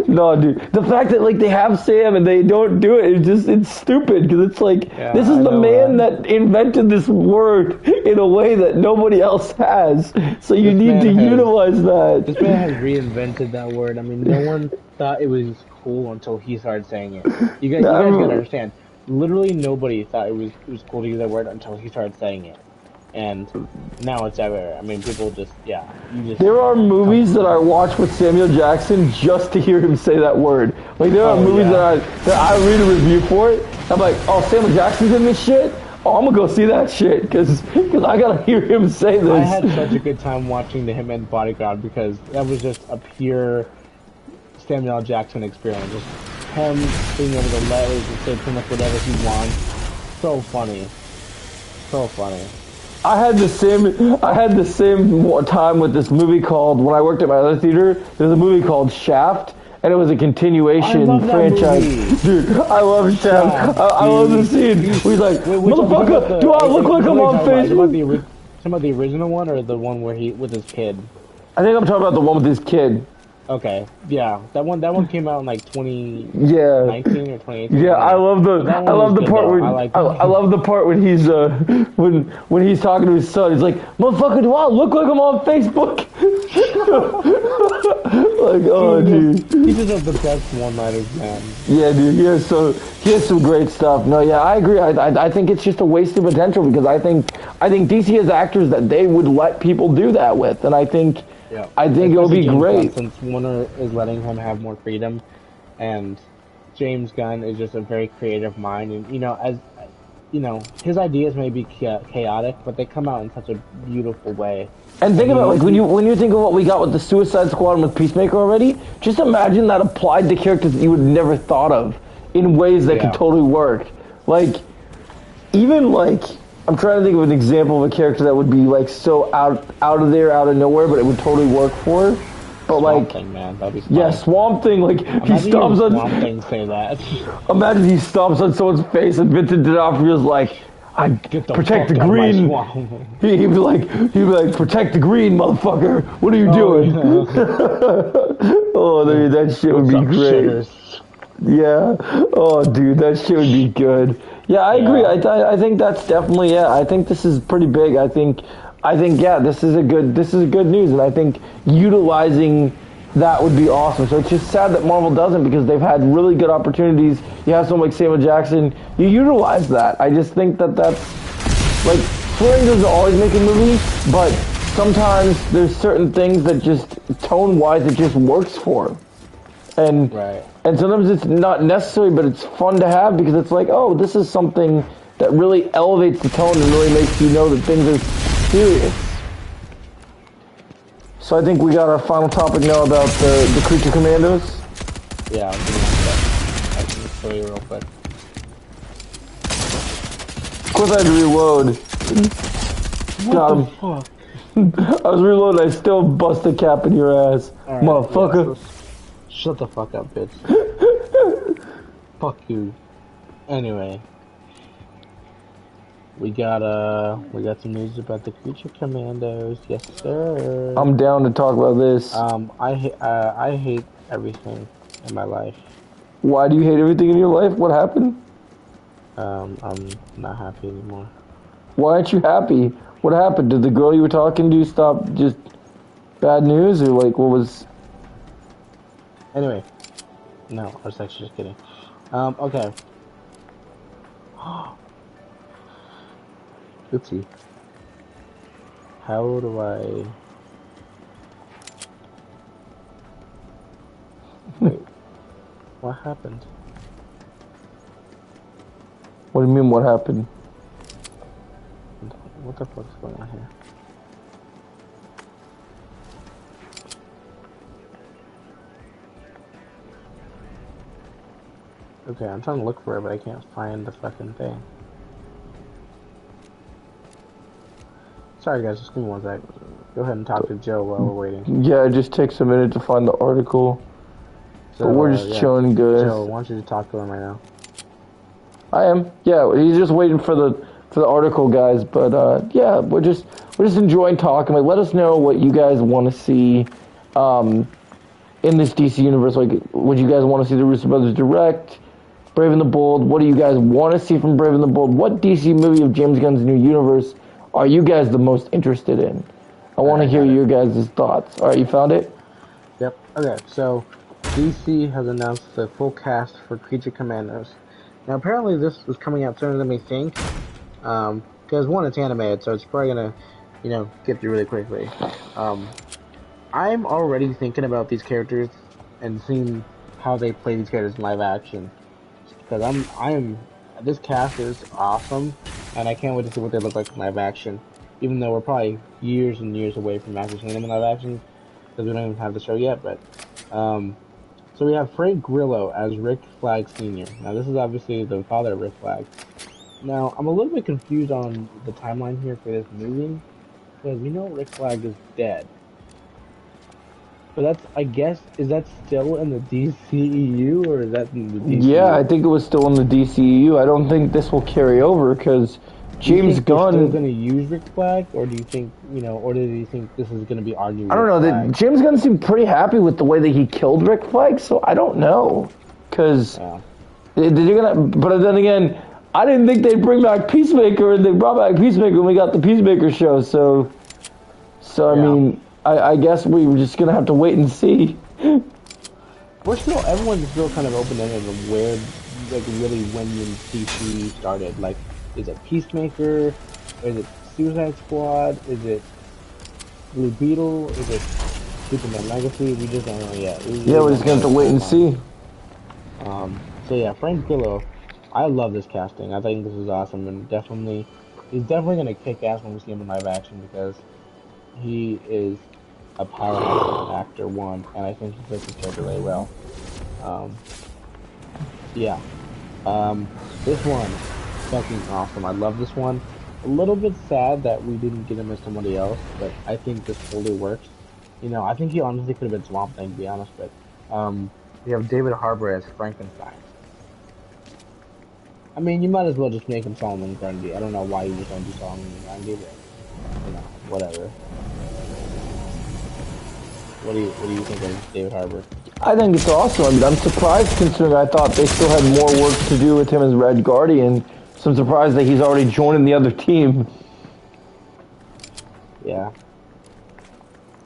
No, dude. The fact that like they have Sam and they don't do it, it's stupid because it's like this is the man that invented this word in a way that nobody else has. So you need to utilize that. This man has reinvented that word. I mean, no one thought it was cool until he started saying it. You guys gotta understand. Literally nobody thought it was cool to use that word until he started saying it. And now it's everywhere. I mean, people just, There are movies that I watch with Samuel Jackson just to hear him say that word. Like, there are movies that I read a review for it. I'm like, oh, Samuel Jackson's in this shit? Oh, I'm gonna go see that shit, because I gotta hear him say this. I had such a good time watching him and Bodyguard, because that was just a pure Samuel Jackson experience. Just him being able to let it say pretty much whatever he wants. So funny. So funny. I had the same time with this movie called, when I worked at my other theater, there's a movie called Shaft, and it was a continuation franchise. Dude, I love Shaft. I love the scene. He's like, motherfucker, do I look like I'm on Facebook? Talking about the original one or the one where he with his kid? I think I'm talking about the one with his kid. Okay, yeah, that one came out in like 2019 or 2018. Yeah, I love the part where I love the part when he's when he's talking to his son. He's like, "Motherfucker, do I look like I'm on Facebook?" Like, oh, dude, he deserves the best one-liners, man. Yeah, dude, he has some great stuff. No, yeah, I agree. I think it's just a waste of potential because I think DC has actors that they would let people do that with, and I think. Yeah. I think it'll be great. Since Warner is letting him have more freedom, and James Gunn is just a very creative mind, and his ideas may be chaotic, but they come out in such a beautiful way. And think about like when you think of what we got with the Suicide Squad and with Peacemaker already. Just imagine that applied to characters that you would never thought of in ways that could totally work. Like even like. I'm trying to think of an example of a character that would be like so out of there, out of nowhere, but it would totally work for. But Swamp Thing, man. That'd be yeah, Swamp Thing. Like he stomps on. Swamp Thing say that. Imagine he stomps on someone's face and Vincent D'Onofrio's like, "I protect the green." He'd be like, "Protect the green, motherfucker. What are you doing?" Yeah. Oh, dude, that shit would be great. Shitters. Yeah. Oh, dude, that shit would be good. Yeah, I agree. I think that's definitely I think this is pretty big. I think this is a good news, and I think utilizing that would be awesome. So it's just sad that Marvel doesn't, because they've had really good opportunities. You have someone like Samuel Jackson. You utilize that. I just think that that's, like, Flaring doesn't always make a movie, but sometimes there's certain things that just, tone-wise, it just works for. And Right. and sometimes it's not necessary, but it's fun to have, because it's like, oh, this is something that really elevates the tone and really makes you know that things are serious. So I think we got our final topic now about the Creature Commandos. Yeah, I'm gonna have to. I can show you real quick. Of course I had to reload. Got him. What the fuck? I was reloading, I still bust a cap in your ass. Alright, Motherfucker. yeah, shut the fuck up, bitch. Fuck you. Anyway. We got some news about the Creature Commandos. Yes, sir. I'm down to talk about this. I hate everything in my life. Why do you hate everything in your life? What happened? I'm not happy anymore. Why aren't you happy? What happened? Did the girl you were talking to stop just bad news, or like what was? Anyway, no, I was actually just kidding. Okay. Oopsie. How do I... Wait. What happened? What do you mean? What happened? What the fuck's going on here? Okay, I'm trying to look for it, but I can't find the fucking thing. Sorry guys, just give me one sec. Go ahead and talk to Joe while we're waiting. Yeah, it just takes a minute to find the article. So, but we're just chilling good. Joe, why don't you talk to him right now? I am. Yeah, he's just waiting for the article, guys. But yeah, we're just enjoying talking. Like, let us know what you guys want to see in this DC universe. Like, would you guys want to see the Russo Brothers direct? Brave and the Bold. What do you guys want to see from Brave and the Bold? What DC movie of James Gunn's new universe are you guys the most interested in? I want to hear your guys' thoughts. All right, you found it? Yep. Okay, so DC has announced the full cast for Creature Commandos. Now, apparently this was coming out sooner than we think. Because one, it's animated, so it's probably going to, get through really quickly. I'm already thinking about these characters and seeing how they play these characters in live action. Because this cast is awesome, and I can't wait to see what they look like in live action. Even though we're probably years and years away from actually seeing them in live action, because we don't even have the show yet. But so we have Frank Grillo as Rick Flag Sr. Now this is obviously the father of Rick Flag. Now I'm a little bit confused on the timeline here for this movie, because we know Rick Flag is dead. But that's, I guess, is that still in the DCEU, or is that in the DCEU? Yeah, I think it was still in the DCEU. I don't think this will carry over, because James Gunn... They're still going to use Rick Flag, or do you think, or do you think this is going to be our new I don't know. Flag? James Gunn seemed pretty happy with the way that he killed Rick Flag, so I don't know. Because... Yeah. But then again, I didn't think they'd bring back Peacemaker, and they brought back Peacemaker when we got the Peacemaker show, so I mean... I guess we were just gonna have to wait and see. Everyone's still kind of open-ended of where, like, really when DC started. Like, is it Peacemaker? Is it Suicide Squad? Is it Blue Beetle? Is it Superman Legacy? We just don't know yet. We're just gonna have to wait and see. So yeah, Frank Grillo, I love this casting. I think this is awesome, and he's definitely gonna kick ass when we see him in live action, because he is a powerhouse actor, one, and I think he plays his character really well. This one, fucking awesome. I love this one. A little bit sad that we didn't get him as somebody else, but I think this totally works. I think he honestly could have been Swamp Thing, to be honest, but we have David Harbour as Frankenstein. I mean, you might as well just make him Solomon Grundy. I don't know why you just don't do Solomon Grundy, but whatever. What do you think of David Harbour? I think it's awesome. I mean, I'm surprised, considering I thought they still had more work to do with him as Red Guardian. So I'm surprised that he's already joining the other team. Yeah.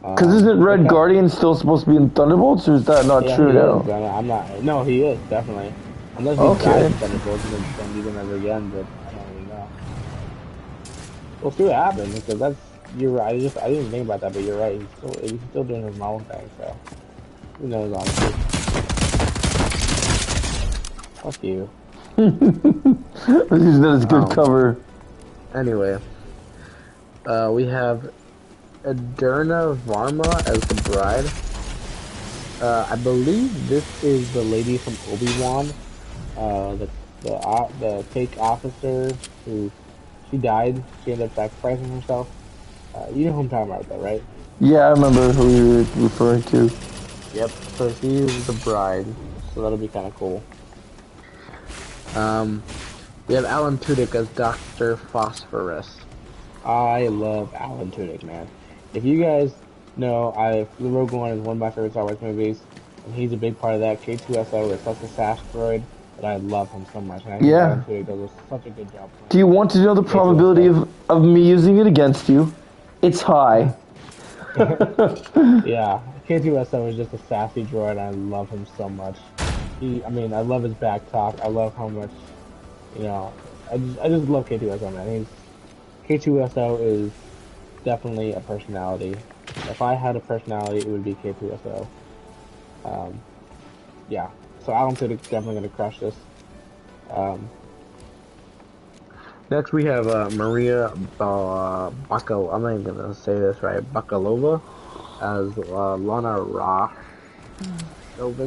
Because isn't Red Guardian still supposed to be in Thunderbolts, or is that not true now? I'm not. No, he is definitely. Unless he dies in Thunderbolts and then don't need him ever again, but I don't really know. We'll see what happens because you're right. I didn't think about that, but you're right. He's still doing his normal thing, so who knows, honestly. Fuck you. I was using that as good cover. Anyway, we have Adurna Varma as the bride. I believe this is the lady from Obi-Wan, the fake officer who she died. She ended up sacrificing herself. You know who I'm talking about, though, right? Yeah, I remember who you're referring to. Yep. So she's the bride, so that'll be kind of cool. We have Alan Tudyk as Dr. Phosphorus. I love Alan Tudyk, man. If you guys know, the Rogue One is one of my favorite Star Wars movies, and he's a big part of that. K2SO is such a sass droid that I love him so much. And I think Alan Tudyk does such a good job. Do you want to know the probability of me using it against you? It's high. Yeah, K2SO is just a sassy droid, and I love him so much. I love his back talk. I love how much, I just love K2SO, man. K2SO is definitely a personality. If I had a personality, it would be K2SO. Yeah. So Alan Tudyk's definitely going to crush this. Next we have Maria Bako. I'm not even going to say this right. Bakalova as Lana Ra. I don't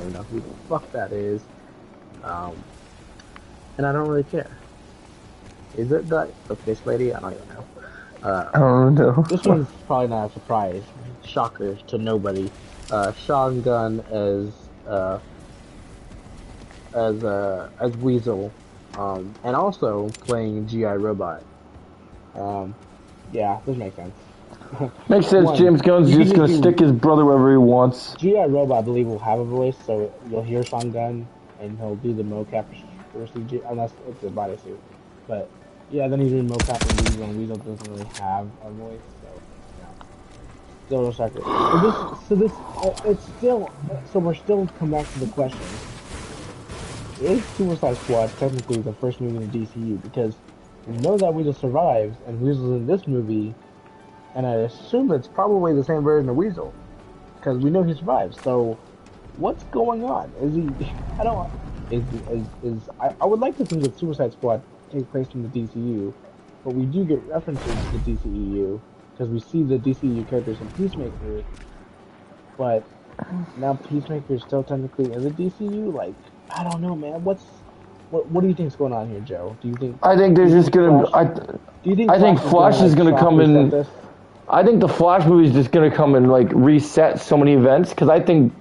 even know who the fuck that is. And I don't really care. Is it the fish lady? I don't even know. I don't know. This one's probably not a surprise. Shocker to nobody. Sean Gunn as Weasel, and also playing G.I. Robot. Yeah, this makes sense. Makes sense. James Gunn's just gonna stick his brother wherever he wants. G.I. Robot, I believe, will have a voice, so you'll hear Sean Gunn, and he'll do the mocap for CG, unless it's a bodysuit. But yeah, then he's doing mocap and Weasel, and Weasel doesn't really have a voice, so yeah. Still no secret. So we're still come back to the question: is Suicide Squad technically the first movie in the DCU? Because we know that Weasel survives, and Weasel's in this movie. And I assume it's probably the same version of Weasel, because we know he survives. So, what's going on? Is he? I don't. I would like to think that Suicide Squad takes place in the DCU, but we do get references to the DCEU because we see the DCEU characters in Peacemaker. But now Peacemaker is still technically in the DCU. Like, I don't know, man. What do you think's going on here, Joe? Do you think? I think they're just gonna. I think Flash is gonna come in. I think the Flash movie is just gonna come and like reset so many events because I think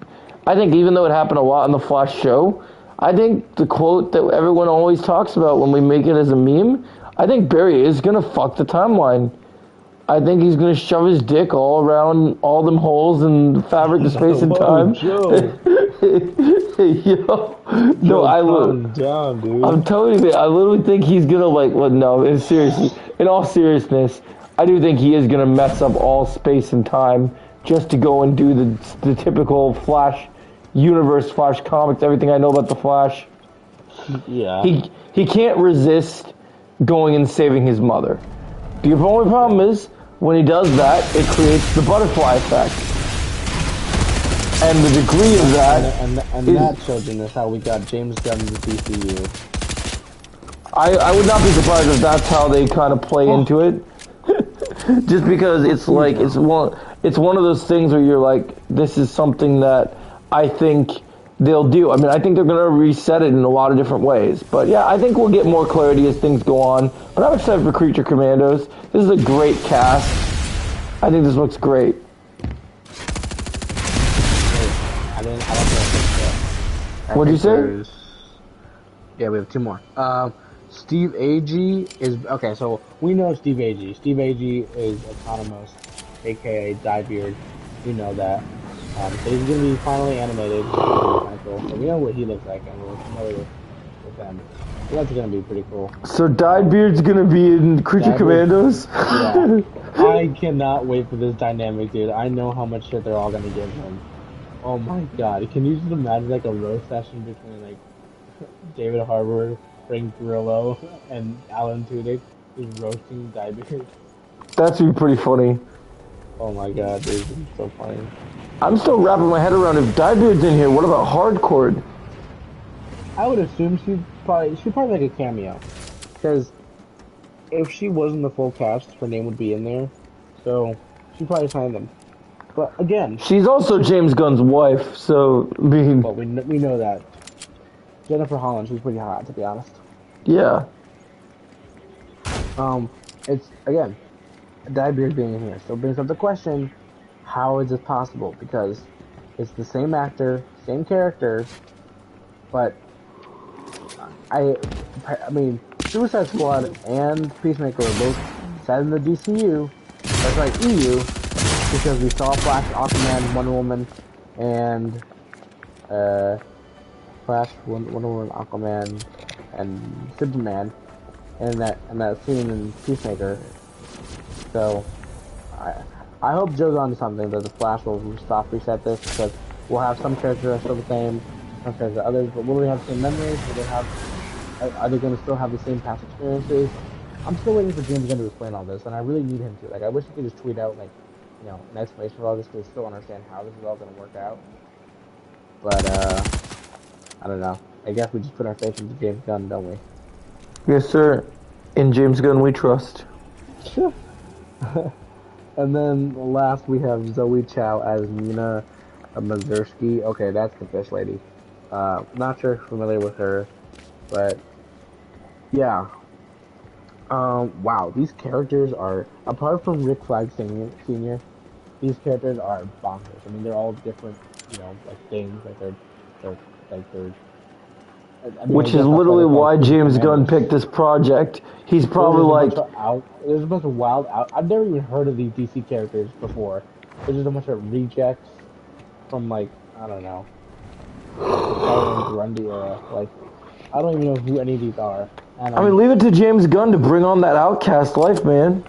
even though it happened a lot on the Flash show, I think the quote that everyone always talks about when we make it as a meme, I think Barry is gonna fuck the timeline. I think he's gonna shove his dick all around all them holes in the fabric of space and time. Yo, no, calm down, dude. I'm telling you, I literally think he's gonna in all seriousness. I do think he is going to mess up all space and time just to go and do the typical Flash universe, Flash comics, everything I know about the Flash. Yeah. He can't resist going and saving his mother. The only problem is, when he does that, it creates the butterfly effect. And the degree of that... And that, children, is how we got James Gunn in the DCU. I would not be surprised if that's how they kind of play into it. Just because it's like it's one of those things where you're like, this is something that I think they'll do. I mean, I think they're gonna reset it in a lot of different ways. But yeah, I think we'll get more clarity as things go on. But I'm excited for Creature Commandos. This is a great cast. I think this looks great. I don't think so. What'd you say? Yeah, we have two more. Steve Agee is... Okay, so we know Steve Agee. Steve Agee is Autonomous, a.k.a. Diebeard. We know that. So he's going to be finally animated. So we know what he looks like, and we're familiar with him. So that's going to be pretty cool. So Diebeard's going to be in Creature Commandos? Yeah. I cannot wait for this dynamic, dude. I know how much shit they're all gonna give him. Oh my god, can you just imagine like a roast session between like David Harbour, Frank Grillo, and Alan Tudyk just roasting Diebeard? That's be pretty funny. Oh my god, dude, this is so funny. I'm still wrapping my head around if Diebeard's in here. What about Hardcore? I would assume she'd probably make a cameo, because if she wasn't the full cast, her name would be in there. So she'd probably sign them. But again, she's also James Gunn's wife, so I mean, well, we know that. Jennifer Holland, she's pretty hot, to be honest. Yeah. It's again, Diebeard being in here still brings up the question: how is this possible? Because it's the same actor, same characters, but I mean, Suicide Squad and Peacemaker are both set in the DCU. That's like EU, because we saw Flash, Aquaman, Wonder Woman, and Flash, Wonder Woman, Aquaman, and Superman, and that scene in Peacemaker. So I hope Joe's onto something, that the Flash will reset this, because we'll have some characters that are still the same, some characters are others, but will they have the same memories? Will they have? Are they going to still have the same past experiences? I'm still waiting for James Gunn to explain all this, and I really need him to. Like, I wish he could just tweet out, like, you know, an explanation for all this, because I still understand how this is all going to work out. But, I don't know. I guess we just put our faith into James Gunn, don't we? Yes, sir. In James Gunn we trust. And then last we have Zoe Chow as Nina Mazursky. Okay, that's the fish lady. Not sure if you're familiar with her, but yeah. Wow, these characters are, apart from Rick Flag Senior, these characters are bonkers. I mean, they're all different, you know, like things. Like they're I mean, which is literally why James Gunn picked this project. He's probably like, there's a bunch of wild out. I've never even heard of these DC characters before. There's just a bunch of rejects from, like, I don't know, the Tyler Grundy era. Like, I don't even know who any of these are. And, I mean, leave it to James Gunn to bring on that outcast life, man.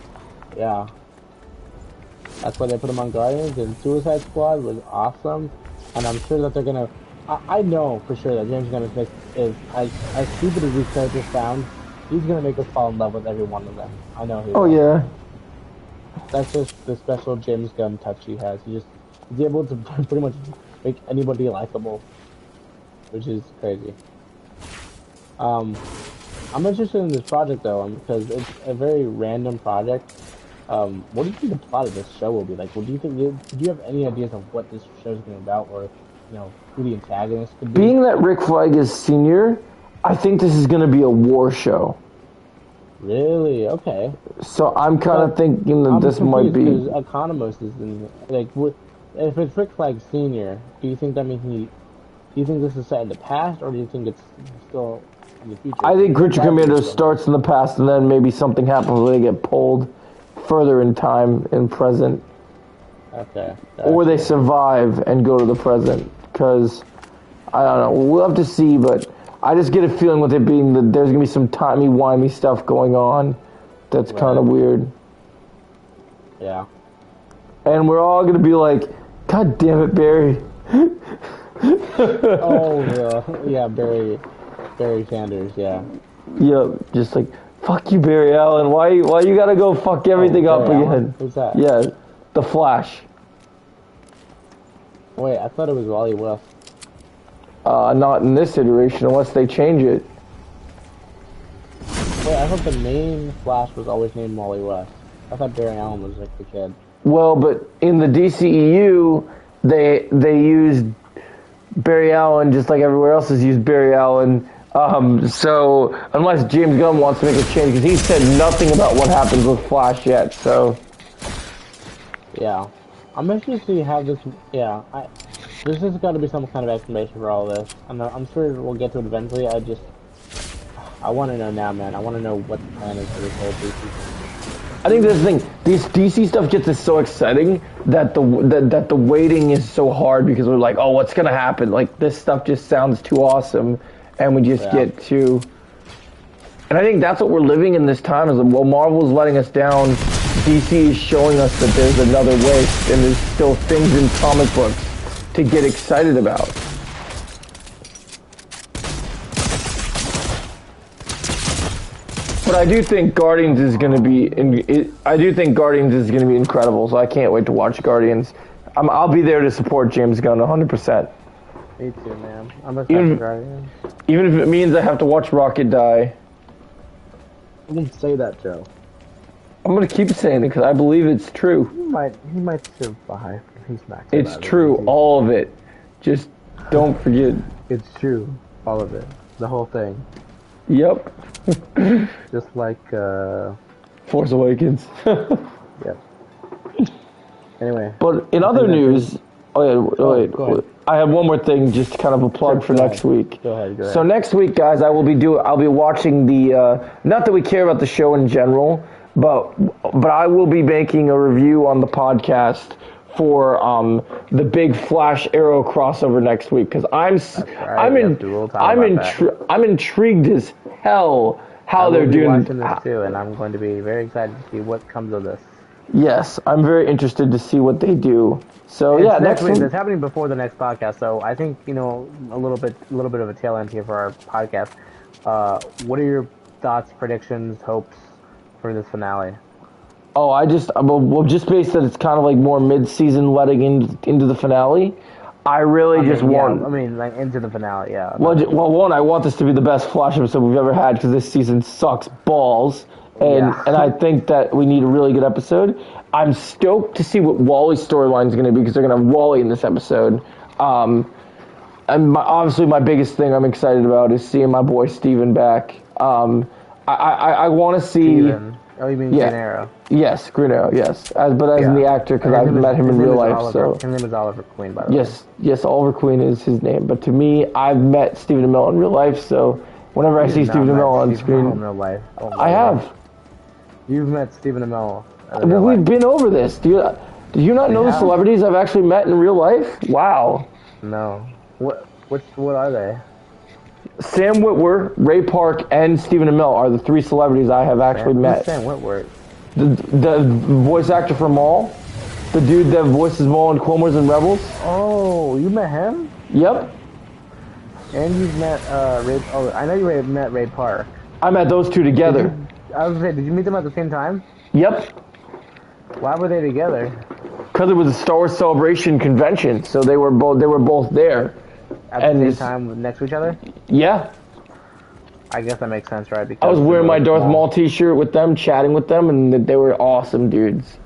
Yeah. That's why they put him on Guardians, and Suicide Squad was awesome. And I'm sure that they're gonna. I know for sure that James Gunn is as stupid as these characters sound, he's gonna make us fall in love with every one of them. I know he will. Oh yeah. That's just the special James Gunn touch he has. He's able to pretty much make anybody likable, which is crazy. I'm interested in this project though, because it's a very random project. What do you think the plot of this show will be like? What do you think? Do you have any ideas of what this show is going to be about, or you know, who the antagonist could be? Being that Rick Flag is senior, I think this is going to be a war show. Really? Okay. So I'm kind of thinking that this might be. Economos is in, like, if it's Rick Flag Senior, do you think that means do you think this is set in the past, or do you think it's still in the future? I think Creature Commando starts in the past, and then maybe something happens where they get pulled further in time, in present. Okay. Or they survive and go to the present, because, I don't know, we'll have to see, but I just get a feeling with it being that there's going to be some timey-wimey stuff going on that's kind of weird. Yeah. And we're all going to be like, God damn it, Barry. Yeah, Barry Sanders, yeah. Yep, just like, fuck you, Barry Allen. Why you gotta go fuck everything up Barry again? Allen? Who's that? Yeah, the Flash. Wait, I thought it was Wally West. Not in this iteration, unless they change it. Wait, I thought the main Flash was always named Wally West. I thought Barry Allen was like the kid. Well, but in the DCEU, they used Barry Allen just like everywhere else has used Barry Allen. So unless James Gunn wants to make a change, because he said nothing about what happens with Flash yet. So yeah, I'm interested to see how this. Yeah, there's just got to be some kind of explanation for all this. I'm sure we'll get to it eventually. I want to know now, man. I want to know what the plan is for this whole DC. I think that's the thing. This DC stuff gets us so exciting that the waiting is so hard, because we're like, oh, what's gonna happen? Like, this stuff just sounds too awesome, and we just get too. And I think that's what we're living in this time, is that, well, Marvel's letting us down, DC is showing us that there's another way, and there's still things in comic books to get excited about. But I do think Guardians is going to be. I do think Guardians is going to be incredible. So I can't wait to watch Guardians. I'll be there to support James Gunn 100%. Me too, man. I'm excited for Guardians. Even if it means I have to watch Rocket die. I wouldn't say that, Joe. I'm going to keep saying it because I believe it's true. He might survive. He's not. It's true, all of it. Just don't forget. It's true, all of it, the whole thing. Yep. Just like Force Awakens. Yep. Anyway. But in other news, go ahead. I have one more thing, just kind of a plug for next week. Go ahead. So next week, guys, I'll be watching the. Not that we care about the show in general, but I will be making a review on the podcast for the big Flash Arrow crossover next week because I'm intrigued as hell how they're doing. Watching this too, and I'm going to be very excited to see what comes of this. Yes, I'm very interested to see what they do. So next week. It's happening before the next podcast, so I think a little bit of a tail end here for our podcast. What are your thoughts, predictions, hopes for this finale? Oh, just based that it's kind of like more mid-season letting into the finale. I mean, like into the finale, yeah. One, I want this to be the best Flash episode we've ever had because this season sucks balls, and I think that we need a really good episode. I'm stoked to see what Wally's storyline is going to be because they're going to have Wally in this episode. And obviously, my biggest thing I'm excited about is seeing my boy Steven back. I want to see. Steven. Oh, you mean Green Arrow? Yes, Green Arrow, yes. In the actor, because I've met him in real life. So his name is Oliver Queen, by the way. Yes, Oliver Queen is his name. But to me, I've met Stephen Amell in real life, so whenever I see Stephen Amell on screen... in real life. I have. You've met Stephen Amell we've been over this. Do you not know the celebrities I've actually met in real life? Wow. No. What are they? Sam Witwer, Ray Park, and Stephen Amell are the three celebrities I have actually met. Sam Witwer? The voice actor for Maul. The dude that voices Maul in Clone Wars and Rebels. Oh, you met him? Yep. And you've met Ray... Oh, I know you met Ray Park. I met those two together. I was going to say, did you meet them at the same time? Yep. Why were they together? Because it was a Star Wars Celebration convention, so they were both there. At the same time next to each other? Yeah. I guess that makes sense, right? Because I was wearing my Darth Maul t-shirt with them, chatting with them, and they were awesome dudes.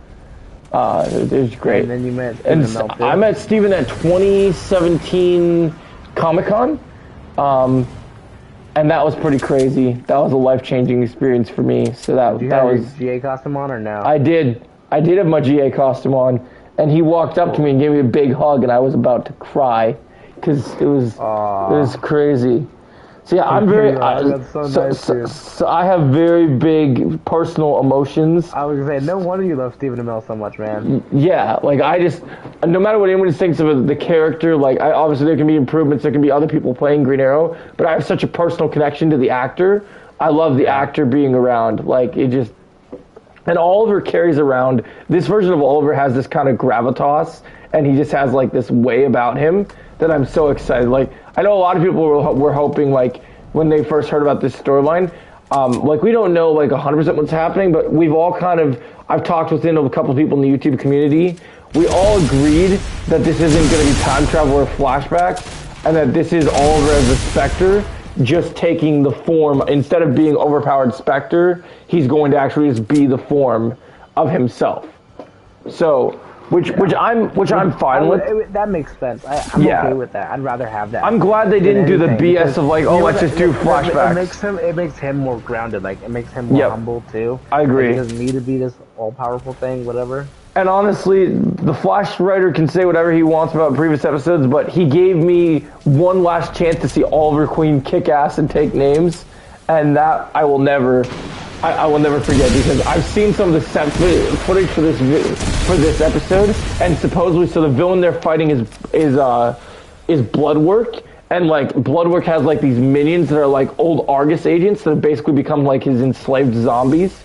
It was great. And then you met Stephen Amell too? I met Stephen at 2017 Comic-Con, and that was pretty crazy. That was a life-changing experience for me. So Did you have your GA costume on or no? I did have my GA costume on, and he walked up to me and gave me a big hug, and I was about to cry because it was crazy. So yeah, I'm very. So I have very big personal emotions. I was gonna say, no wonder you love Stephen Amell so much, man. Yeah, like no matter what anyone thinks of the character, like obviously there can be improvements, there can be other people playing Green Arrow, but I have such a personal connection to the actor. I love the actor being around. Like it just, and Oliver carries around this version of Oliver has this kind of gravitas, and he just has like this way about him that I'm so excited. Like I know a lot of people were hoping like when they first heard about this storyline, like we don't know like 100% what's happening, but we've all I've talked within a couple of people in the YouTube community. We all agreed that this isn't going to be time travel or flashbacks, and that this is Oliver as a Spectre, just taking the form, instead of being overpowered Spectre, he's going to actually just be the form of himself. So, which I'm fine with. That makes sense. I'm okay with that. I'd rather have that. I'm glad they didn't do the BS of like, let's just do flashbacks. It makes him more grounded. Like it makes him more humble too. I agree. Like, he doesn't need to be this all-powerful thing, whatever. And honestly, the Flash writer can say whatever he wants about previous episodes, but he gave me one last chance to see Oliver Queen kick ass and take names, and that I will never forget, because I've seen some of the footage for this episode, and supposedly, so the villain they're fighting is Bloodwork, and like Bloodwork has like these minions that are like old Argus agents that have basically become like his enslaved zombies,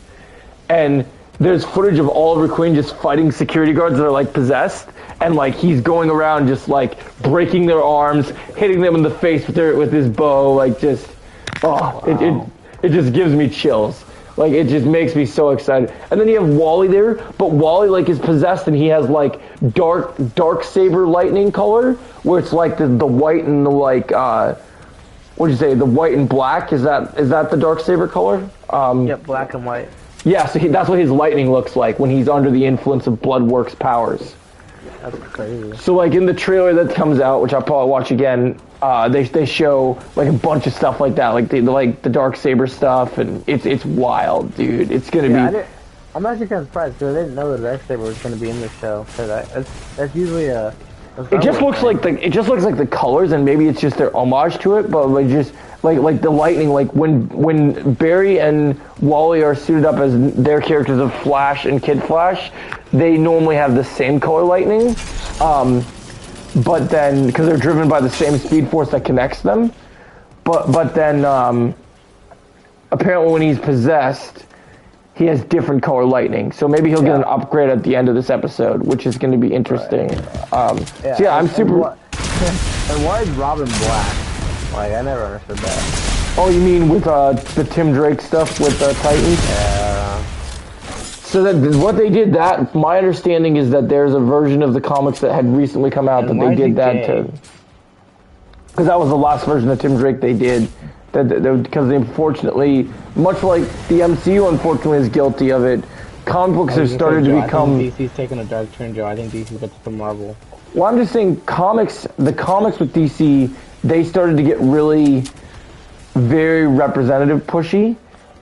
and there's footage of Oliver Queen just fighting security guards that are like possessed, and like he's going around just like breaking their arms, hitting them in the face with his bow, like just it just gives me chills. Like it just makes me so excited. And then you have Wally there, but Wally like is possessed and he has like dark saber lightning color, where it's like the white and the like what'd you say, the white and black? Is that the dark saber color? Yep, black and white. Yeah, so that's what his lightning looks like when he's under the influence of Bloodworks powers. That's crazy. So like in the trailer that comes out, which I'll probably watch again, they show like a bunch of stuff like that, like the dark saber stuff, and it's wild, dude. It's gonna be. I'm actually kind of surprised because I didn't know the dark saber was gonna be in this show. Because that's usually a. It just looks like the colors, and maybe it's just their homage to it, but like just like the lightning, like when Barry and Wally are suited up as their characters of Flash and Kid Flash, they normally have the same color lightning, but then because they're driven by the same speed force that connects them, but then apparently when he's possessed, he has different color lightning, so maybe he'll get an upgrade at the end of this episode, which is going to be interesting. Right. So yeah, I'm super. And why is Robin black? Like I never understood that. Oh, you mean with the Tim Drake stuff with Titans? Yeah. So that what they did that, my understanding is that there's a version of the comics that had recently come out that they did that to. Because that was the last version of Tim Drake they did. Because unfortunately, much like the MCU unfortunately is guilty of it, comic books have started to become... I think DC's taking a dark turn, Joe. I think DC's about to become Marvel. Well, I'm just saying the comics with DC, they started to get really very representative pushy.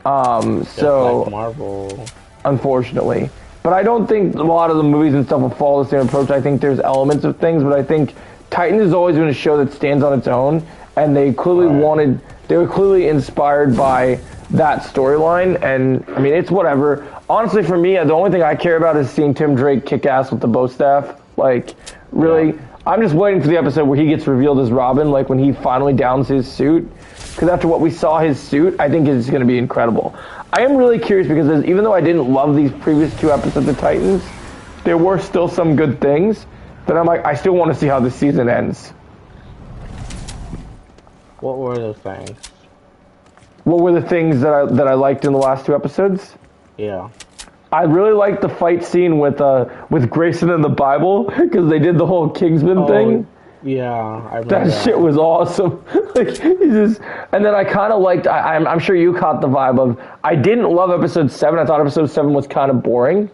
So like Marvel. Unfortunately. But I don't think a lot of the movies and stuff will follow the same approach. I think there's elements of things, but I think Titans has always been a show that stands on its own, and they clearly they were clearly inspired by that storyline, and I mean, it's whatever. Honestly, for me, the only thing I care about is seeing Tim Drake kick ass with the bow staff. Like, really, I'm just waiting for the episode where he gets revealed as Robin, like when he finally downs his suit. Because after what we saw his suit, I think it's going to be incredible. I am really curious because even though I didn't love these previous 2 episodes of Titans, there were still some good things that I'm like, I still want to see how the season ends. What were those things? What were the things that I liked in the last 2 episodes? Yeah. I really liked the fight scene with Grayson and the Bible because they did the whole Kingsman thing. Yeah, I remember that shit was awesome. Like, and then I kind of liked. I'm sure you caught the vibe of. I didn't love episode 7. I thought episode 7 was kind of boring,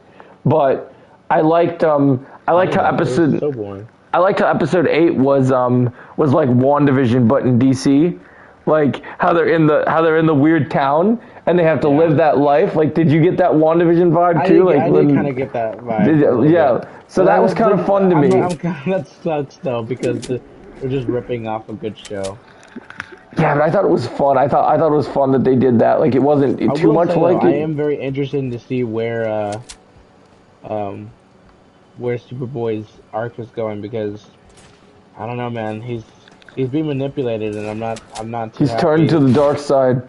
but I liked. I liked how episode. So boring. I liked how episode 8 was like WandaVision but in DC, like how they're in the weird town and they have to live that life. Like, did you get that WandaVision vibe too? I did kind of get that vibe. So that was kind of fun to me. That sucks though because they're just ripping off a good show. Yeah, but I thought it was fun. I thought it was fun that they did that. Like, it wasn't too much like it. I am very interested to see where Superboy's arc is going because I don't know, man. He's being manipulated, and I'm not. Too He's turned to the dark side.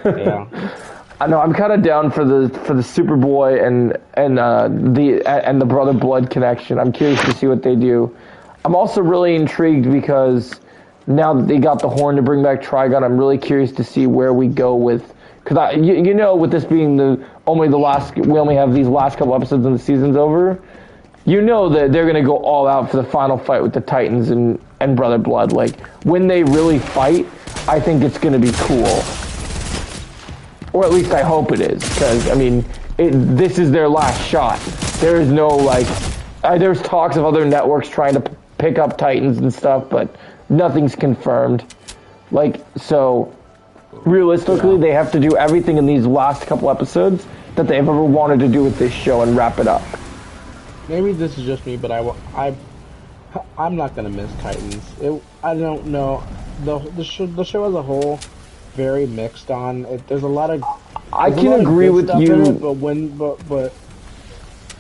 Yeah. I know. I'm kind of down for the Superboy and the Brother Blood connection. I'm curious to see what they do. I'm also really intrigued because now that they got the horn to bring back Trigon, I'm really curious to see where we go with. Because you know, with this being we only have these last couple episodes and the season's over. You know that they're going to go all out for the final fight with the Titans and Brother Blood. Like, when they really fight, I think it's going to be cool. Or at least I hope it is. Because, I mean, this is their last shot. There is no, like... there's talks of other networks trying to pick up Titans and stuff, but nothing's confirmed. Like, so... Realistically, they have to do everything in these last couple episodes that they've ever wanted to do with this show and wrap it up. Maybe this is just me, but I'm not gonna miss Titans. I don't know. The show as a whole, very mixed on. There's a lot of. I can agree with you. But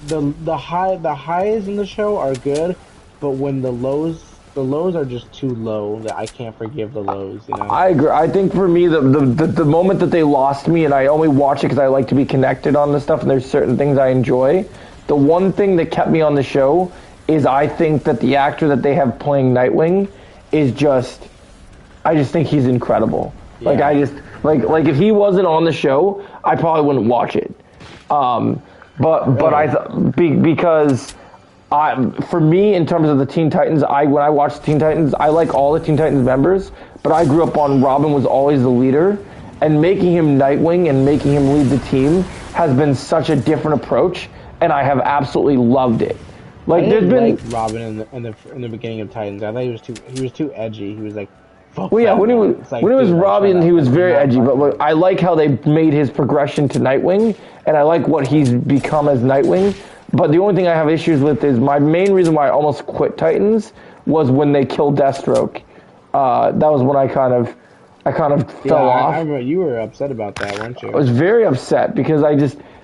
the highs in the show are good, but when the lows the lows are just too low that I can't forgive the lows. You know. I agree. I think for me, the moment that they lost me, and I only watch it because I like to be connected on this stuff, and there's certain things I enjoy. The one thing that kept me on the show is I think that the actor that they have playing Nightwing is just, I just think he's incredible. Yeah. Like I just like if he wasn't on the show, I probably wouldn't watch it. Because for me, in terms of the Teen Titans, when I watch Teen Titans, I like all the Teen Titans members, but I grew up on Robin was always the leader, and making him Nightwing and making him lead the team has been such a different approach, and I have absolutely loved it. Like there's been like Robin in the beginning of Titans. I thought he was too edgy. He was like, fuck. Well, yeah, when he was Robin, he was very edgy, but Nightwing. I like how they made his progression to Nightwing, and I like what he's become as Nightwing. But the only thing I have issues with is my main reason why I almost quit Titans was when they killed Deathstroke. That was when I kind of fell off. I remember you were upset about that, weren't you? I was very upset because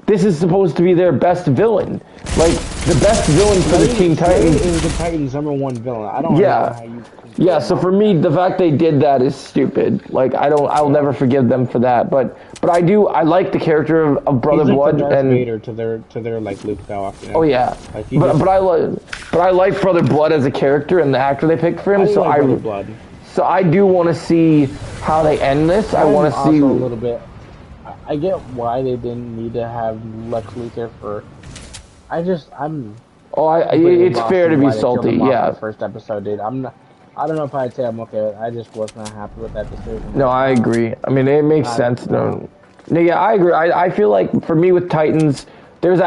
this is supposed to be their best villain. Like, the best villain for the Teen Titans. It was the Titans' #1 villain. I don't know how you... Yeah, so for me, the fact they did that is stupid. Like, I'll never forgive them for that. But I like the character of Brother He's like Blood the Darth and Vader to their like Luke Skywalker. You know? Oh yeah, Like, but I like Brother Blood as a character and the actor they picked for him. So Brother Blood. So I do want to see how they end this. I want to see a little bit. I get why they didn't need to have Lex Luthor for. it's fair to be salty. Yeah. The first episode, dude. I don't know if I'd say I'm okay with it. I just was not happy with that decision. No, I agree. I mean, it makes sense. No, yeah, I agree. I feel like for me with Titans, there's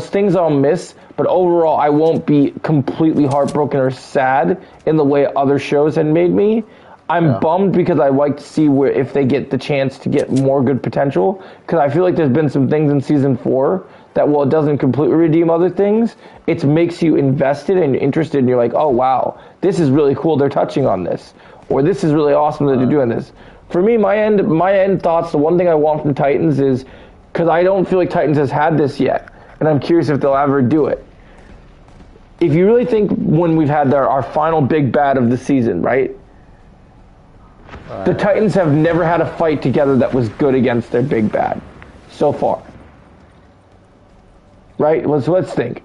things I'll miss, but overall, I won't be completely heartbroken or sad in the way other shows had made me. I'm bummed because I like to see if they get the chance to get more good potential, because I feel like there's been some things in season 4 that, while it doesn't completely redeem other things, it makes you invested and interested, and you're like, oh wow, this is really cool, they're touching on this, or this is really awesome that they're doing this. For me, my end thoughts, the one thing I want from Titans is, because I don't feel like Titans has had this yet, and I'm curious if they'll ever do it. If you really think when we've had our final big bad of the season, right? The Titans have never had a fight together that was good against their big bad so far. Right? Let's think.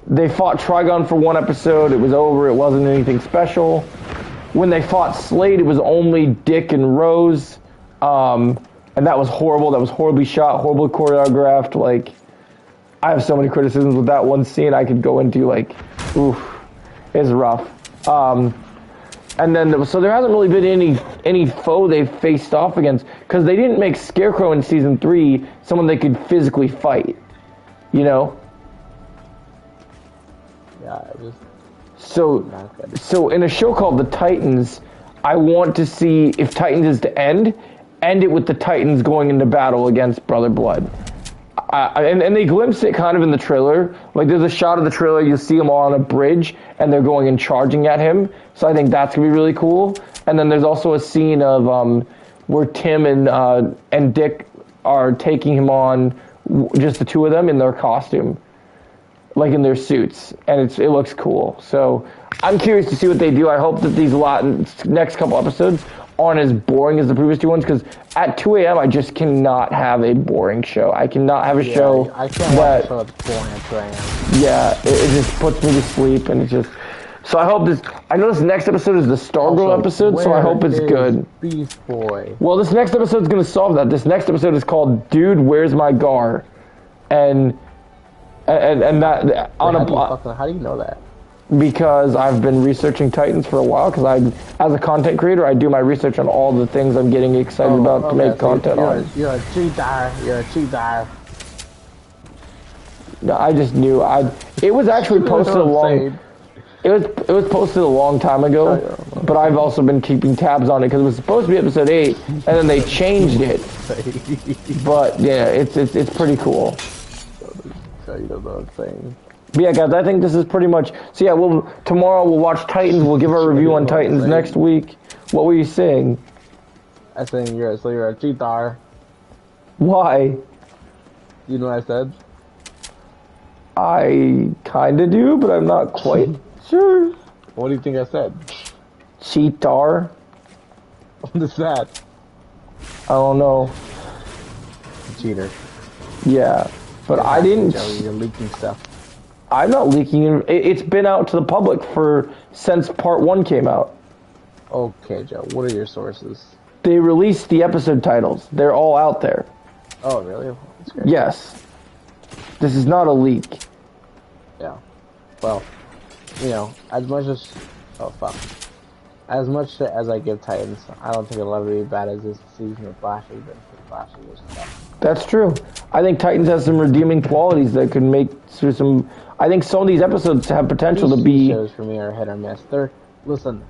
They fought Trigon for one episode. It was over. It wasn't anything special. When they fought Slade, it was only Dick and Rose. And that was horrible. That was horribly shot, horribly choreographed. Like, I have so many criticisms with that one scene I could go into. Like, oof, it's rough. And then, so there hasn't really been any foe they've faced off against, because they didn't make Scarecrow in season 3 someone they could physically fight, you know? Yeah, it was... So in a show called The Titans, I want to see, if Titans is to end it with the Titans going into battle against Brother Blood. And they glimpse it kind of in the trailer. Like, there's a shot of the trailer, you see them all on a bridge, and they're going and charging at him. So I think that's going to be really cool. And then there's also a scene of where Tim and Dick are taking him on, just the two of them in their costume, like in their suits. And it looks cool. So I'm curious to see what they do. I hope that these next couple episodes aren't as boring as the previous 2 ones, because at 2 a.m. I just cannot have a boring show. I cannot have a show I can't watch a show that's boring at 2 a.m. Yeah, it just puts me to sleep, and it's just... So I hope I know this next episode is the Stargirl episode, so I hope it's good. Beast Boy. Well, this next episode is going to solve that. This next episode is called Dude, Where's My Gar? And that... How do you know that? Because I've been researching Titans for a while, because as a content creator, I do my research on all the things I'm getting excited about to make content on. You're a cheater. You're a cheater. No, I just knew. It was actually posted a long... It was posted a long time ago, but I've also been keeping tabs on it, because it was supposed to be episode 8, and then they changed it. But yeah, it's pretty cool. So you don't know what I'm saying. But yeah, guys, I think this is pretty much... So yeah, tomorrow we'll watch Titans. We'll give our review on Titans next week. What were you saying? I saying you're a cheater. Why? You know what I said? I kind of do, but I'm not quite sure. What do you think I said? Cheatar? What is that? I don't know. Cheater. Yeah, but I didn't. Joe, you're leaking stuff. I'm not leaking it. It's been out to the public since part 1 came out. Okay, Joe. What are your sources? They released the episode titles. They're all out there. Oh, really? That's great. Yes. This is not a leak. Yeah. Well, as much as... Oh, fuck. As much as I give Titans, I don't think it'll ever be as bad as this season of Flash has been. Flash was tough. That's true. I think Titans has some redeeming qualities that could make some... I think some of these episodes have potential to be... shows for me are hit or miss. Listen,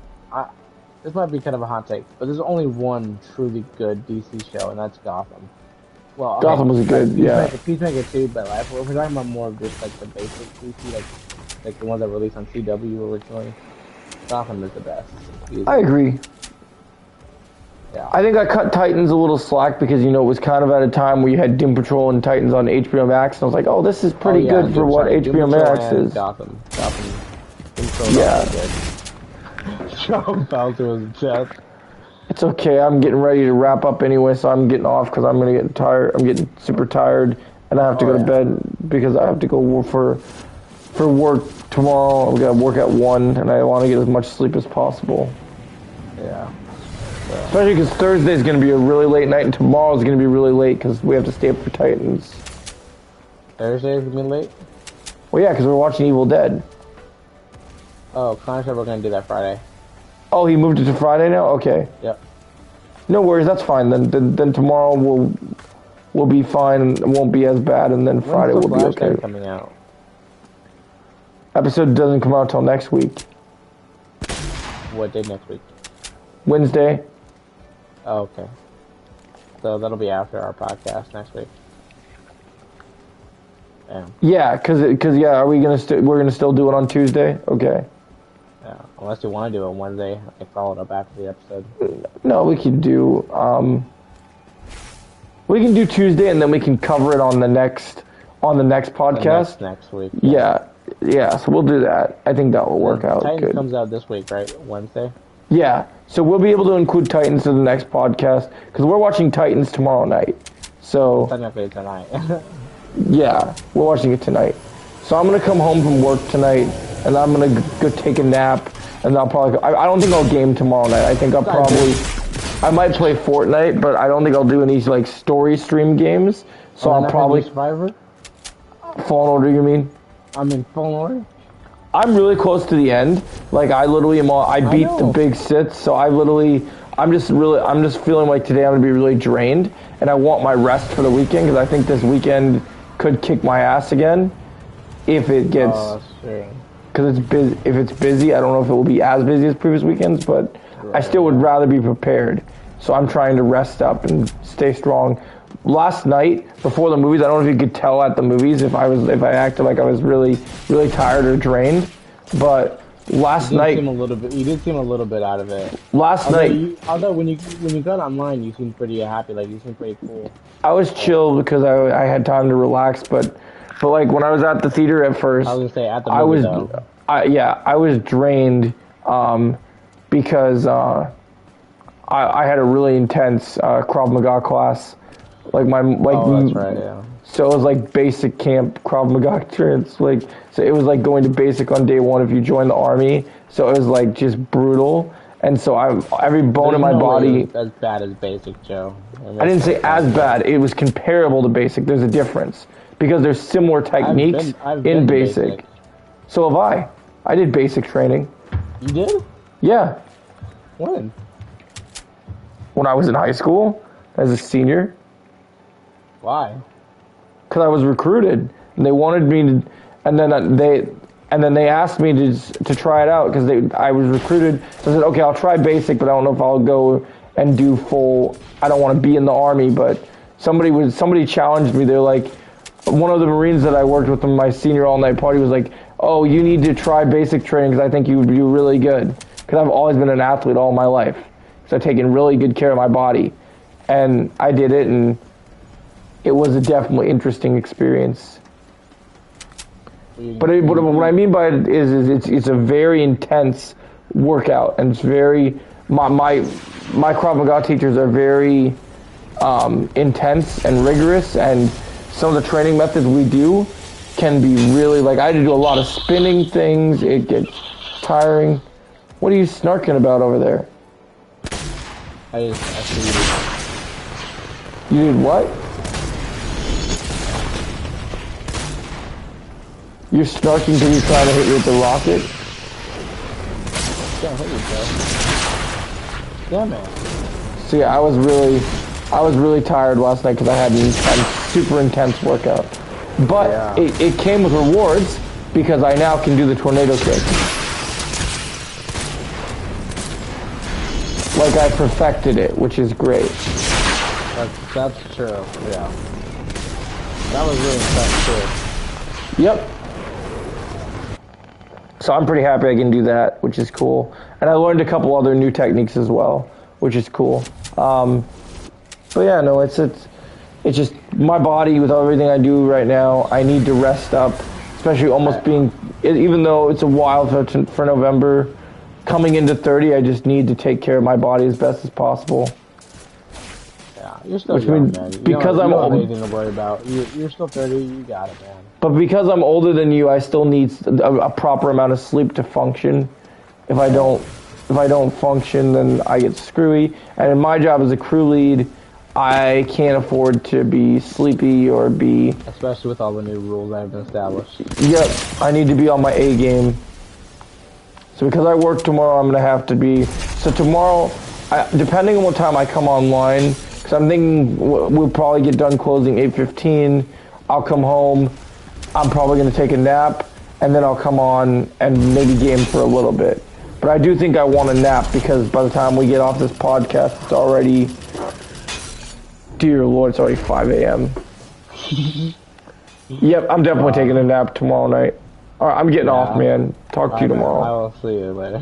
this might be kind of a hot take, but there's only one truly good DC show, and that's Gotham. Well, okay, Gotham was good, yeah. Peacemaker too, but like, if we're talking about more of just like the basic DC, like the ones that were released on CW originally, Gotham is the best. I agree. Yeah. I think I cut Titans a little slack because, it was kind of at a time where you had Doom Patrol and Titans on HBO Max, and I was like, oh, this is pretty good for what HBO Max is. Gotham. Yeah. Sean fell to his chest. It's okay. I'm getting ready to wrap up anyway, so I'm getting off because I'm going to get tired. I'm getting super tired, and I have to go to bed because I have to go for work tomorrow. We got to work at 1, and I want to get as much sleep as possible. Yeah. Especially because Thursday's going to be a really late night, and tomorrow's going to be really late because we have to stay up for Titans. Thursday's going to be late? Well, yeah, because we're watching Evil Dead. Oh, Connor said we're going to do that Friday. Oh, he moved it to Friday now? Okay. Yep. No worries, that's fine. Then tomorrow we'll be fine and it won't be as bad, and then Friday will be okay. Coming out? Episode doesn't come out till next week. What day next week? Wednesday. Oh, okay. So that'll be after our podcast next week. Damn. Yeah, cause are we we're gonna still do it on Tuesday? Okay. Yeah, unless you want to do it Wednesday, I can follow it up after the episode. No, we can do Tuesday, and then we can cover it on the next podcast. Next week. Yeah, so we'll do that. I think that will work out Titans good. comes out this week, right? Wednesday? Yeah, so we'll be able to include Titans in the next podcast, because we're watching Titans tomorrow night. So technically tonight. Yeah, we're watching it tonight. So I'm going to come home from work tonight, and I'm going to go take a nap, and I'll probably... I don't think I'll game tomorrow night. I think I might play Fortnite, but I don't think I'll do any, like, story stream games. So I'll probably... Survivor? Fallen Order, you mean? I'm in Fallen Order? I'm really close to the end. Like, I literally am I beat the big sits, so I'm just feeling like today I'm going to be really drained, and I want my rest for the weekend, because I think this weekend could kick my ass again if it gets... Because if it's busy, I don't know if it will be as busy as previous weekends, but I still would rather be prepared. So I'm trying to rest up and stay strong. Last night, before the movies, I don't know if you could tell at the movies if I acted like I was really, really tired or drained, but last night... You did seem a little bit out of it. Although when you got online, you seemed pretty happy, like you seemed pretty cool. I was chill because I had time to relax, but like when I was at the theater at first, I was gonna say at the movie, I was drained because I had a really intense Krav Maga class, that's right, yeah. So it was like basic camp Krav Maga experience, so it was like going to basic on day 1 if you join the army. So it was like just brutal. And so every bone in my body... as bad as basic, Joe. I didn't say as bad. It was comparable to basic. There's a difference. Because there's similar techniques in basic. So have I. I did basic training. You did? Yeah. When? When I was in high school, as a senior. Why? Because I was recruited. And they wanted me to... And then they asked me to try it out because I was recruited. So I said, okay, I'll try basic, but I don't know if I'll go and do full. I don't want to be in the army, but somebody challenged me. They're like, one of the Marines that I worked with in my senior all-night party was like, oh, you need to try basic training because I think you would do really good. Because I've always been an athlete all my life. So I've taken really good care of my body. And I did it, and it was a definitely interesting experience. But what I mean by it is it's a very intense workout, and it's very my Krav Maga teachers are very intense and rigorous, and some of the training methods we do can be really, like, I had to do a lot of spinning things. It gets tiring. What are you snarking about over there? I see You did what? You're snarking because you're trying to hit me with the rocket? Can't hit you, bro. Damn it. See, I was really tired last night because I had a super intense workout. But Yeah. it came with rewards because I now can do the tornado kick. Like, I perfected it, which is great. That's true, yeah. That was really impressive too. Yep. So I'm pretty happy I can do that, which is cool. And I learned a couple other new techniques as well, which is cool. But yeah, no, it's just my body with everything I do right now. I need to rest up, especially almost being, even though it's a while for November, coming into 30, I just need to take care of my body as best as possible. Yeah, you're still Which young, means man. because you I'm don't have old, anything to worry about. You're still 30, you got it, man. but because I'm older than you, I still need a proper amount of sleep to function. If I don't function, then I get screwy. And in my job as a crew lead, I can't afford to be sleepy or be. Especially with all the new rules that have been established. Yep, I need to be on my A game. So because I work tomorrow, I'm gonna have to be. So tomorrow, depending on what time I come online, because I'm thinking we'll probably get done closing 8:15. I'll come home. I'm probably gonna take a nap, and then I'll come on and maybe game for a little bit. But I do think I want a nap because by the time we get off this podcast, it's already, dear Lord, it's already 5 a.m. Yep, I'm definitely taking a nap tomorrow night. All right, I'm getting off, man. Talk to you tomorrow. I will see you later.